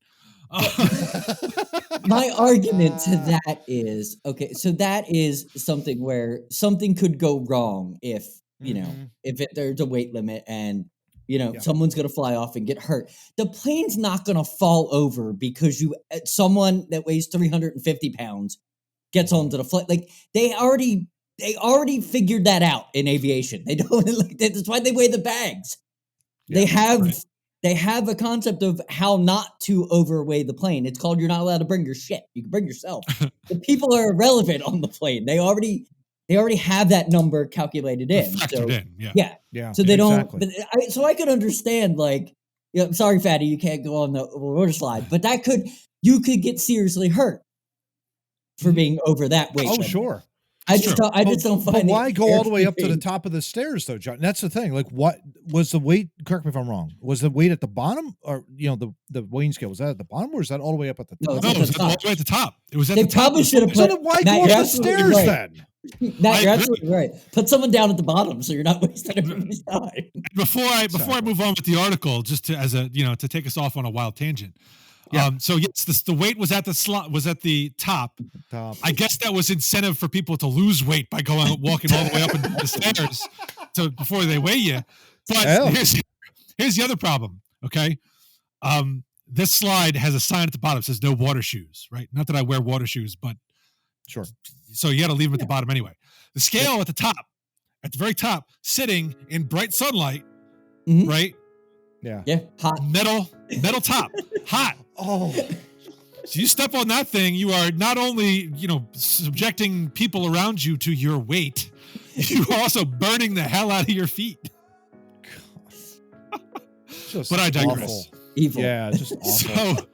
My argument to that is, okay, so that is something where something could go wrong if, you know, there's a weight limit and, you know, someone's going to fly off and get hurt. The plane's not going to fall over because someone that weighs 350 pounds gets onto the flight. Like, they already figured that out in aviation. They don't, like, that's why they weigh the bags. They have a concept of how not to overweigh the plane. It's called, you're not allowed to bring your shit. You can bring yourself. The people are irrelevant on the plane. They already have that number calculated in. Factored in, yeah. So they don't. But so I could understand, like, sorry, fatty, you can't go on the water slide. But you could get seriously hurt for being over that weight. Oh, sure. I just don't find. But why go all the way up to the top of the stairs, though, John? That's the thing. Like, what was the weight? Correct me if I'm wrong. Was the weight at the bottom, or the weighing scale, was that at the bottom, or is that all the way up at the top? No, it was all the way at the top. It was at they the top. Probably should have put. So why go up the stairs then? You're absolutely right. Put someone down at the bottom so you're not wasting everybody's time. Before I move on with the article, just to take us off on a wild tangent. Yeah. So yes, the weight was at the top. I guess that was incentive for people to lose weight by walking all the way up the stairs before they weigh you. But here's the other problem. Okay. This slide has a sign at the bottom that says no water shoes, right? Not that I wear water shoes, but sure. So you got to leave them at the bottom anyway. The scale at the very top, sitting in bright sunlight, right? Yeah. Hot. Metal top. Hot. Oh. So you step on that thing, you are not only, subjecting people around you to your weight, you are also burning the hell out of your feet. But I digress. Awful. Evil. Yeah, just awful.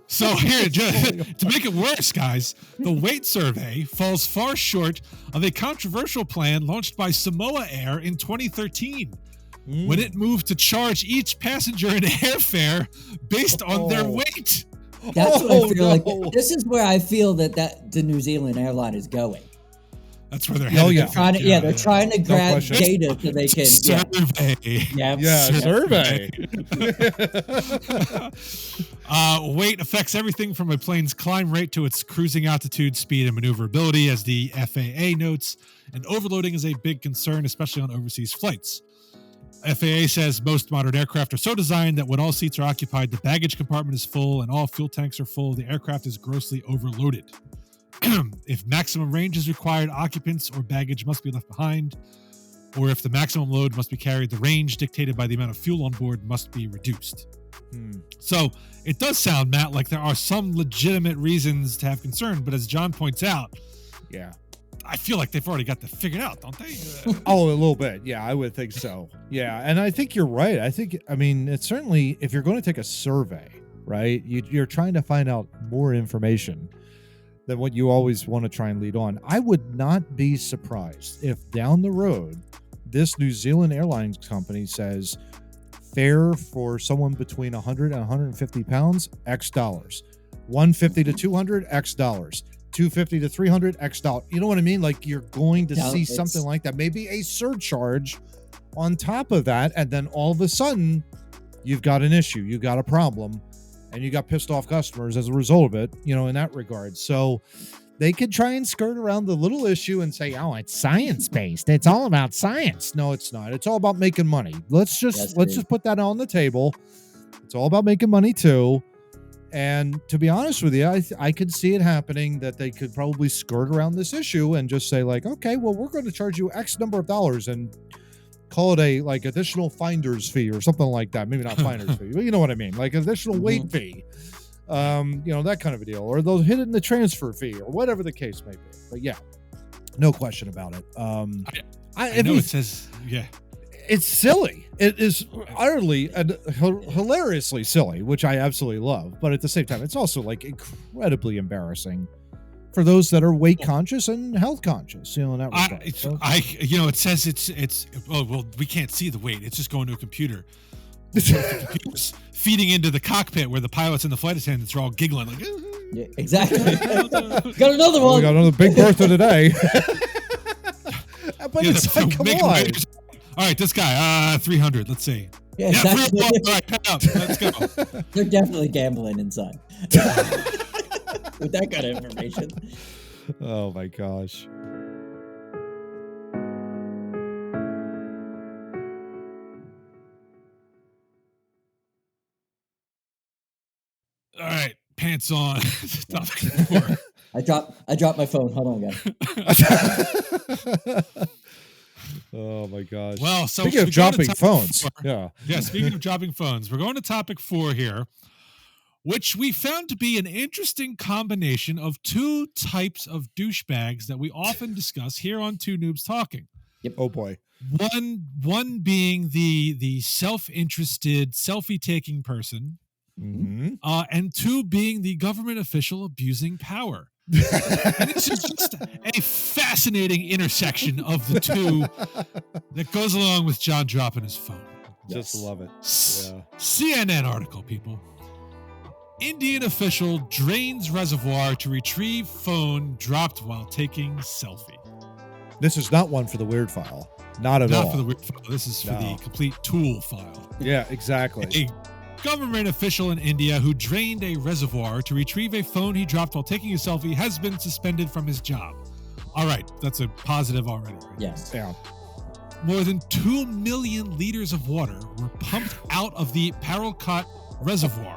So here, to make it worse, guys, the weight survey falls far short of a controversial plan launched by Samoa Air in 2013. When it moved to charge each passenger an airfare based on their weight. That's what I feel like. This is where I feel that the New Zealand airline is going. That's where they're headed. They're trying to grab data so they can survey. Survey. Weight affects everything from a plane's climb rate to its cruising altitude, speed, and maneuverability, as the FAA notes. And overloading is a big concern, especially on overseas flights. FAA says most modern aircraft are so designed that when all seats are occupied, the baggage compartment is full and all fuel tanks are full, the aircraft is grossly overloaded. If maximum range is required, occupants or baggage must be left behind, or if the maximum load must be carried, the range dictated by the amount of fuel on board must be reduced. So it does sound, Matt, like there are some legitimate reasons to have concern, but as John points out, I feel like they've already got that figured out, don't they? A little bit. Yeah, I would think so. Yeah, and I think you're right. It's certainly, if you're going to take a survey, right, you're trying to find out more information than what you always want to try and lead on. I would not be surprised if down the road, this New Zealand Airlines company says fare for someone between 100 and 150 pounds, X dollars. 150 to 200, X dollars. 250 to 300, X dollars. You know what I mean? Like, you're going to see something like that. Maybe a surcharge on top of that. And then all of a sudden, you've got an issue. You've got a problem. And you got pissed off customers as a result of it, in that regard. So they could try and skirt around the little issue and say, oh, it's science-based. It's all about science. No, it's not. It's all about making money. Let's just put that on the table. It's all about making money too. And to be honest with you, I could see it happening that they could probably skirt around this issue and just say, like, okay, well, we're going to charge you X number of dollars and call it a additional finder's fee or something like that. Maybe not finder's fee, but you know what I mean? Like additional weight fee, that kind of a deal, or they'll hit it in the transfer fee or whatever the case may be. But yeah, no question about it. I know it says, it's silly. It is utterly and hilariously silly, which I absolutely love. But at the same time, it's also like incredibly embarrassing for those that are weight conscious and health conscious, in that regard. It says it's we can't see the weight. It's just going to a computer. the computer's feeding into the cockpit where the pilots and the flight attendants are all giggling like. Yeah, exactly. Got another one. We got another Big Bertha today. But it's like, come on. All right, this guy, 300. Let's see. Yeah, exactly. All right, pen up. Let's go. They're definitely gambling inside with that kind of information. Oh my gosh. All right, pants on. Topic 4. I dropped my phone. Hold on, guys. Oh my gosh. Well, so speaking of dropping phones, yeah, speaking of dropping phones, we're going to topic 4 here, which we found to be an interesting combination of two types of douchebags that we often discuss here on Two Noobs Talking. Yep. Oh boy. One being the self-interested, selfie-taking person, mm-hmm. And 2 being the government official abusing power. And this is just a fascinating intersection of the two that goes along with John dropping his phone. Just love it. Yeah. CNN article, people. Indian official drains reservoir to retrieve phone dropped while taking selfie. This is not one for the weird file. Not at all. Not for the weird file. This is for the complete tool file. Yeah, exactly. A government official in India who drained a reservoir to retrieve a phone he dropped while taking a selfie has been suspended from his job. All right, that's a positive already. Right? Yes. Yeah. More than 2 million liters of water were pumped out of the Paralkot reservoir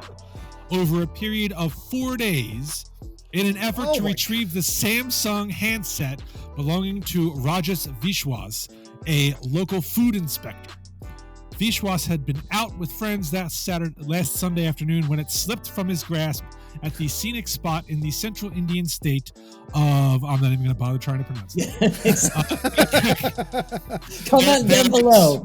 over a period of 4 days in an effort to retrieve the Samsung handset belonging to Rajesh Vishwas, a local food inspector. Vishwas had been out with friends last Sunday afternoon when it slipped from his grasp at the scenic spot in the central Indian state of... I'm not even going to bother trying to pronounce it. Comment down below.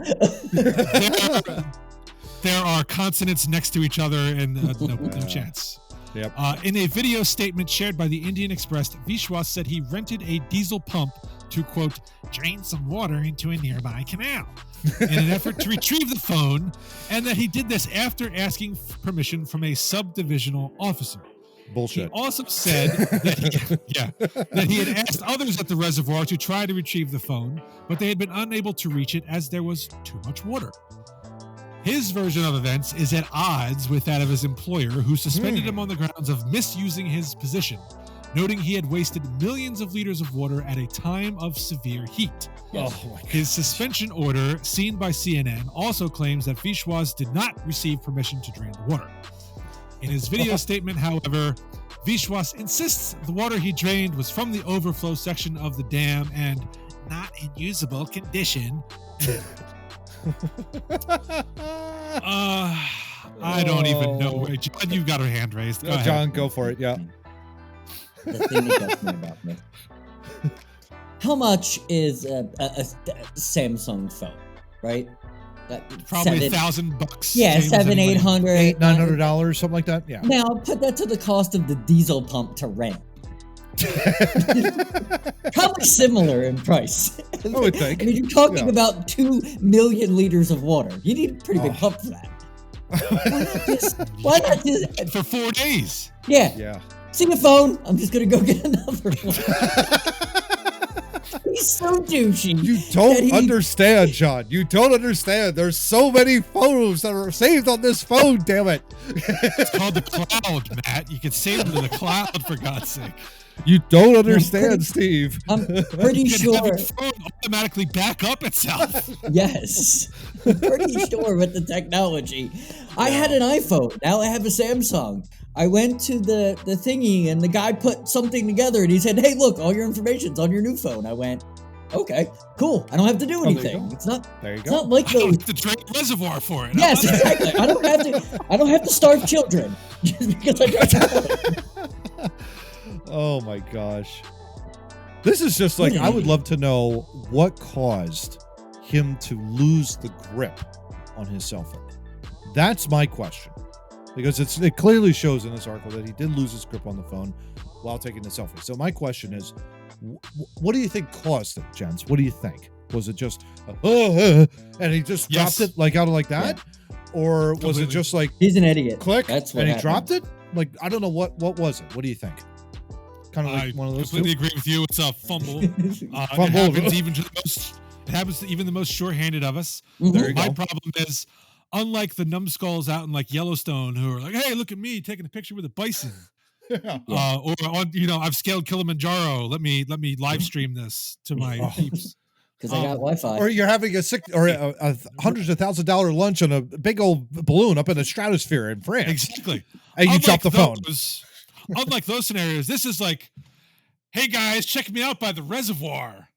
There are consonants next to each other and no chance. Yep. In a video statement shared by the Indian Express, Vishwas said he rented a diesel pump to, quote, drain some water into a nearby canal in an effort to retrieve the phone, and that he did this after asking permission from a subdivisional officer. Bullshit. He also said that he had asked others at the reservoir to try to retrieve the phone, but they had been unable to reach it as there was too much water. His version of events is at odds with that of his employer, who suspended him on the grounds of misusing his position, noting he had wasted millions of liters of water at a time of severe heat. His suspension order, seen by CNN, also claims that Vishwas did not receive permission to drain the water. In his video statement, however, Vishwas insists the water he drained was from the overflow section of the dam and not in usable condition. I don't even know. John, you've got her hand raised. Go ahead. John, go for it. Yeah. The thing that gets me about this. How much is a Samsung phone, right? Probably $1,000. Yeah, $700, $800, $900, something like that. Yeah. Now put that to the cost of the diesel pump to rent. Probably similar in price. I would think. I mean, you're talking about 2 million liters of water. You need a pretty big pump for that. Why not just for 4 days? Yeah. See the phone? I'm just gonna go get another one. He's so douchey. You don't understand, John. You don't understand. There's so many photos that are saved on this phone, damn it. It's called the cloud, Matt. You can save them to the cloud, for God's sake. You don't understand, Steve. I'm pretty sure. Have your phone automatically back up itself. Yes. I'm pretty sure with the technology. I had an iPhone. Now I have a Samsung. I went to the thingy and the guy put something together and he said, hey, look, all your information's on your new phone. I went, okay, cool. I don't have to do anything. It's not, there you it's not like I don't have to drain the reservoir for it. Yes, exactly. I don't have to starve children just because I drive the phone. Oh my gosh. This is just like, I would love to know what caused him to lose the grip on his cell phone. That's my question. Because it clearly shows in this article that he did lose his grip on the phone while taking the selfie. So my question is, what do you think caused it, gents? What do you think? Was it just, and he just dropped it like out of like that? or was it just like he's an idiot? Click, That's what and he happened. dropped it? Like, I don't know what was it. What do you think? Kind of like one of those. I completely agree with you. It's a fumble. It happens to even the most short-handed of us. My problem is, unlike the numbskulls out in like Yellowstone who are like, "Hey, look at me taking a picture with a bison," or on, I've scaled Kilimanjaro. Let me live stream this to my peeps. Because I got Wi-Fi. Or you're having a hundreds of $1,000 lunch on a big old balloon up in the stratosphere in France. Exactly. And you drop the phone. Unlike those scenarios, this is like, "Hey guys, check me out by the reservoir."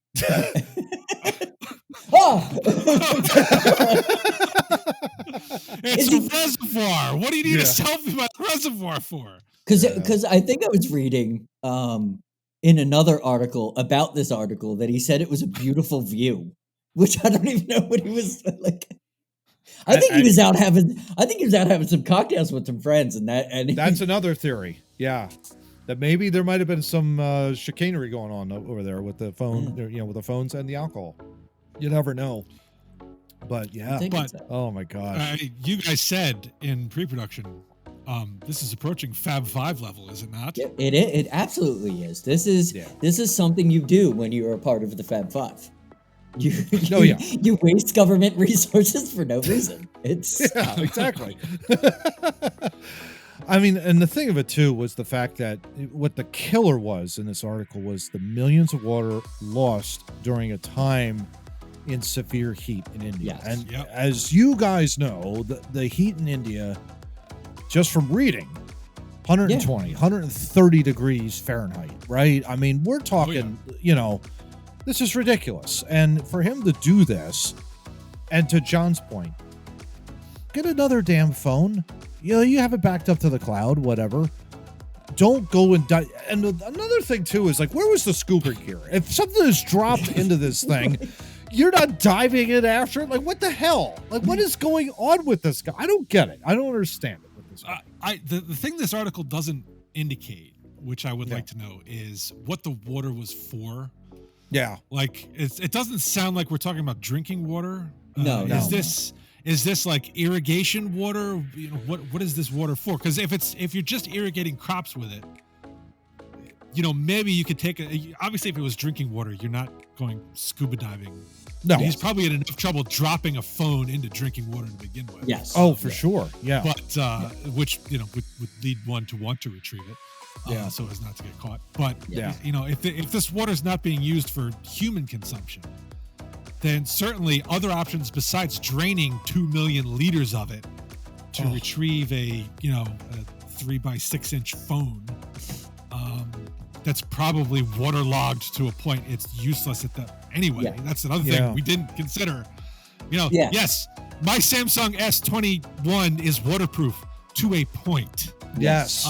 It's a reservoir. What do you need a selfie by the reservoir for? Because I think I was reading in another article about this article that he said it was a beautiful view, which I don't even know what he was like. I think he was out having some cocktails with some friends, and that's another theory. Yeah, that maybe there might have been some chicanery going on over there with the phone, with the phones and the alcohol. You never know. But oh my gosh, you guys said in pre-production, this is approaching Fab 5 level, is it not? It absolutely is. This is something you do when you are a part of the Fab 5. You waste government resources for no reason. Exactly. I mean, and the thing of it too was the fact that what the killer was in this article was the millions of water lost during a time in severe heat in India. Yes. And as you guys know, the heat in India, just from reading, 120, 130 degrees Fahrenheit, right? I mean, we're talking, this is ridiculous. And for him to do this, and to John's point, get another damn phone. You have it backed up to the cloud, whatever. Don't go and die. And another thing, too, is like, where was the scuba gear? If something is dropped into this thing, you're not diving in after it. Like, what the hell? Like, what is going on with this guy? I don't get it. I don't understand it with this guy. The thing this article doesn't indicate, which I would like to know, is what the water was for. Yeah. Like, it doesn't sound like we're talking about drinking water. No. Is this like irrigation water? What is this water for? Because if you're just irrigating crops with it, maybe you could take obviously if it was drinking water, you're not going scuba diving. No. He's probably had enough trouble dropping a phone into drinking water to begin with. Yes. Oh, for sure. Yeah. But which would lead one to want to retrieve it. So as not to get caught. But if this water is not being used for human consumption, then certainly other options besides draining 2 million liters of it to retrieve a 3x6 inch phone that's probably waterlogged to a point it's useless at the anyway. That's another thing we didn't consider. Yes, my Samsung S21 is waterproof to a point. Yes.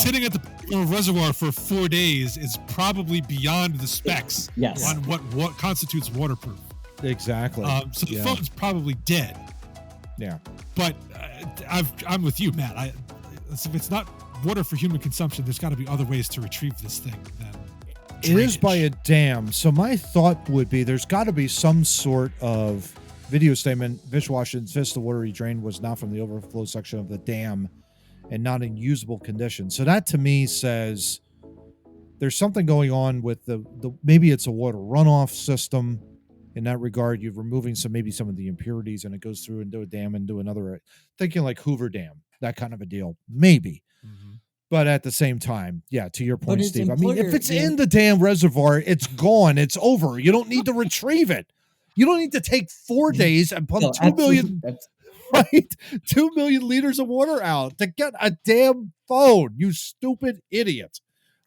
Sitting at the reservoir for 4 days is probably beyond the specs on what constitutes waterproof. Exactly. So the phone's probably dead. Yeah. But I'm with you, Matt. If it's not water for human consumption, there's got to be other ways to retrieve this thing than drainage. It is by a dam. So my thought would be there's got to be some sort of video statement. Vishwash insists the water he drained was not from the overflow section of the dam and not in usable condition. So that to me says there's something going on with the maybe it's a water runoff system. In that regard, you're removing some of the impurities and it goes through into a dam and do another, thinking like Hoover Dam, that kind of a deal. Maybe. Mm-hmm. But at the same time, to your point, Steve, I mean, if it's in the damn reservoir, it's gone. It's over. You don't need to retrieve it. You don't need to take 4 days and pump 2 million, right? 2 million liters of water out to get a damn phone. You stupid idiot.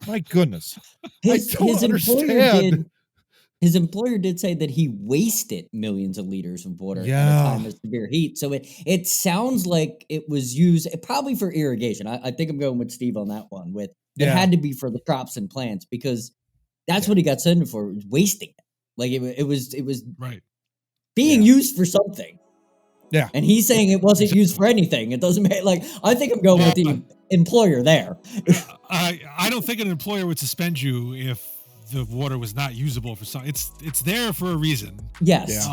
My goodness. I don't understand. His employer did say that he wasted millions of liters of water at a time of severe heat. So it sounds like it was used probably for irrigation. I think I'm going with Steve on that one. It had to be for the crops and plants because that's what he got sent for, wasting it. Like it was right being used for something. Yeah. And he's saying it wasn't used for anything. It doesn't make I think I'm going with the employer there. I don't think an employer would suspend you if the water was not usable for something. It's there for a reason. Yes.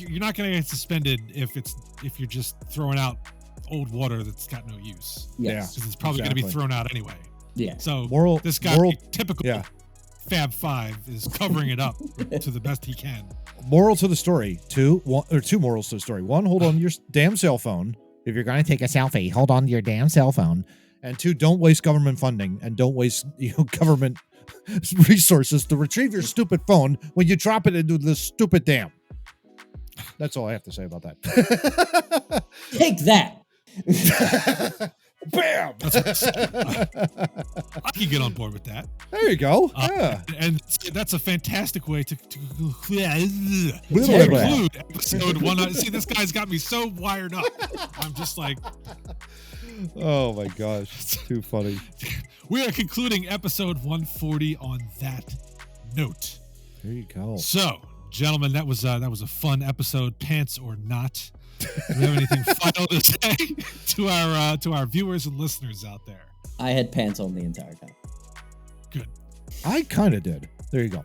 you're not going to get suspended if you're just throwing out old water that's got no use. Yes. Because it's probably going to be thrown out anyway. Yeah. So this guy, typical Fab Five, is covering it up to the best he can. Moral to the story: two morals to the story. One, hold on your damn cell phone. If you're going to take a selfie, hold on to your damn cell phone. And two, don't waste government funding and don't waste government resources to retrieve your stupid phone when you drop it into the stupid dam. That's all I have to say about that. Take that. Bam! I can get on board with that. There you go. And that's a fantastic way to conclude episode 1. See, this guy's got me so wired up. I'm just like, oh my gosh, it's too funny. We are concluding episode 140 on that note. There you go. So, gentlemen, that was a fun episode, pants or not. Do we have anything final to say to our viewers and listeners out there? I had pants on the entire time. Good. I kind of did. There you go.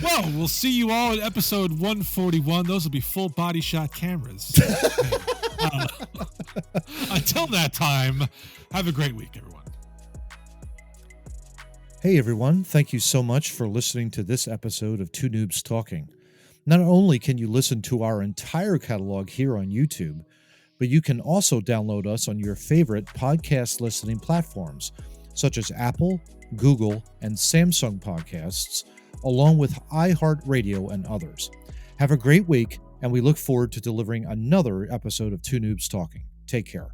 Well, we'll see you all at episode 141. Those will be full body shot cameras. Until that time, have a great week, everyone. Hey, everyone. Thank you so much for listening to this episode of Two Noobs Talking. Not only can you listen to our entire catalog here on YouTube, but you can also download us on your favorite podcast listening platforms, such as Apple, Google, and Samsung podcasts, along with iHeartRadio and others. Have a great week, and we look forward to delivering another episode of Two Noobs Talking. Take care.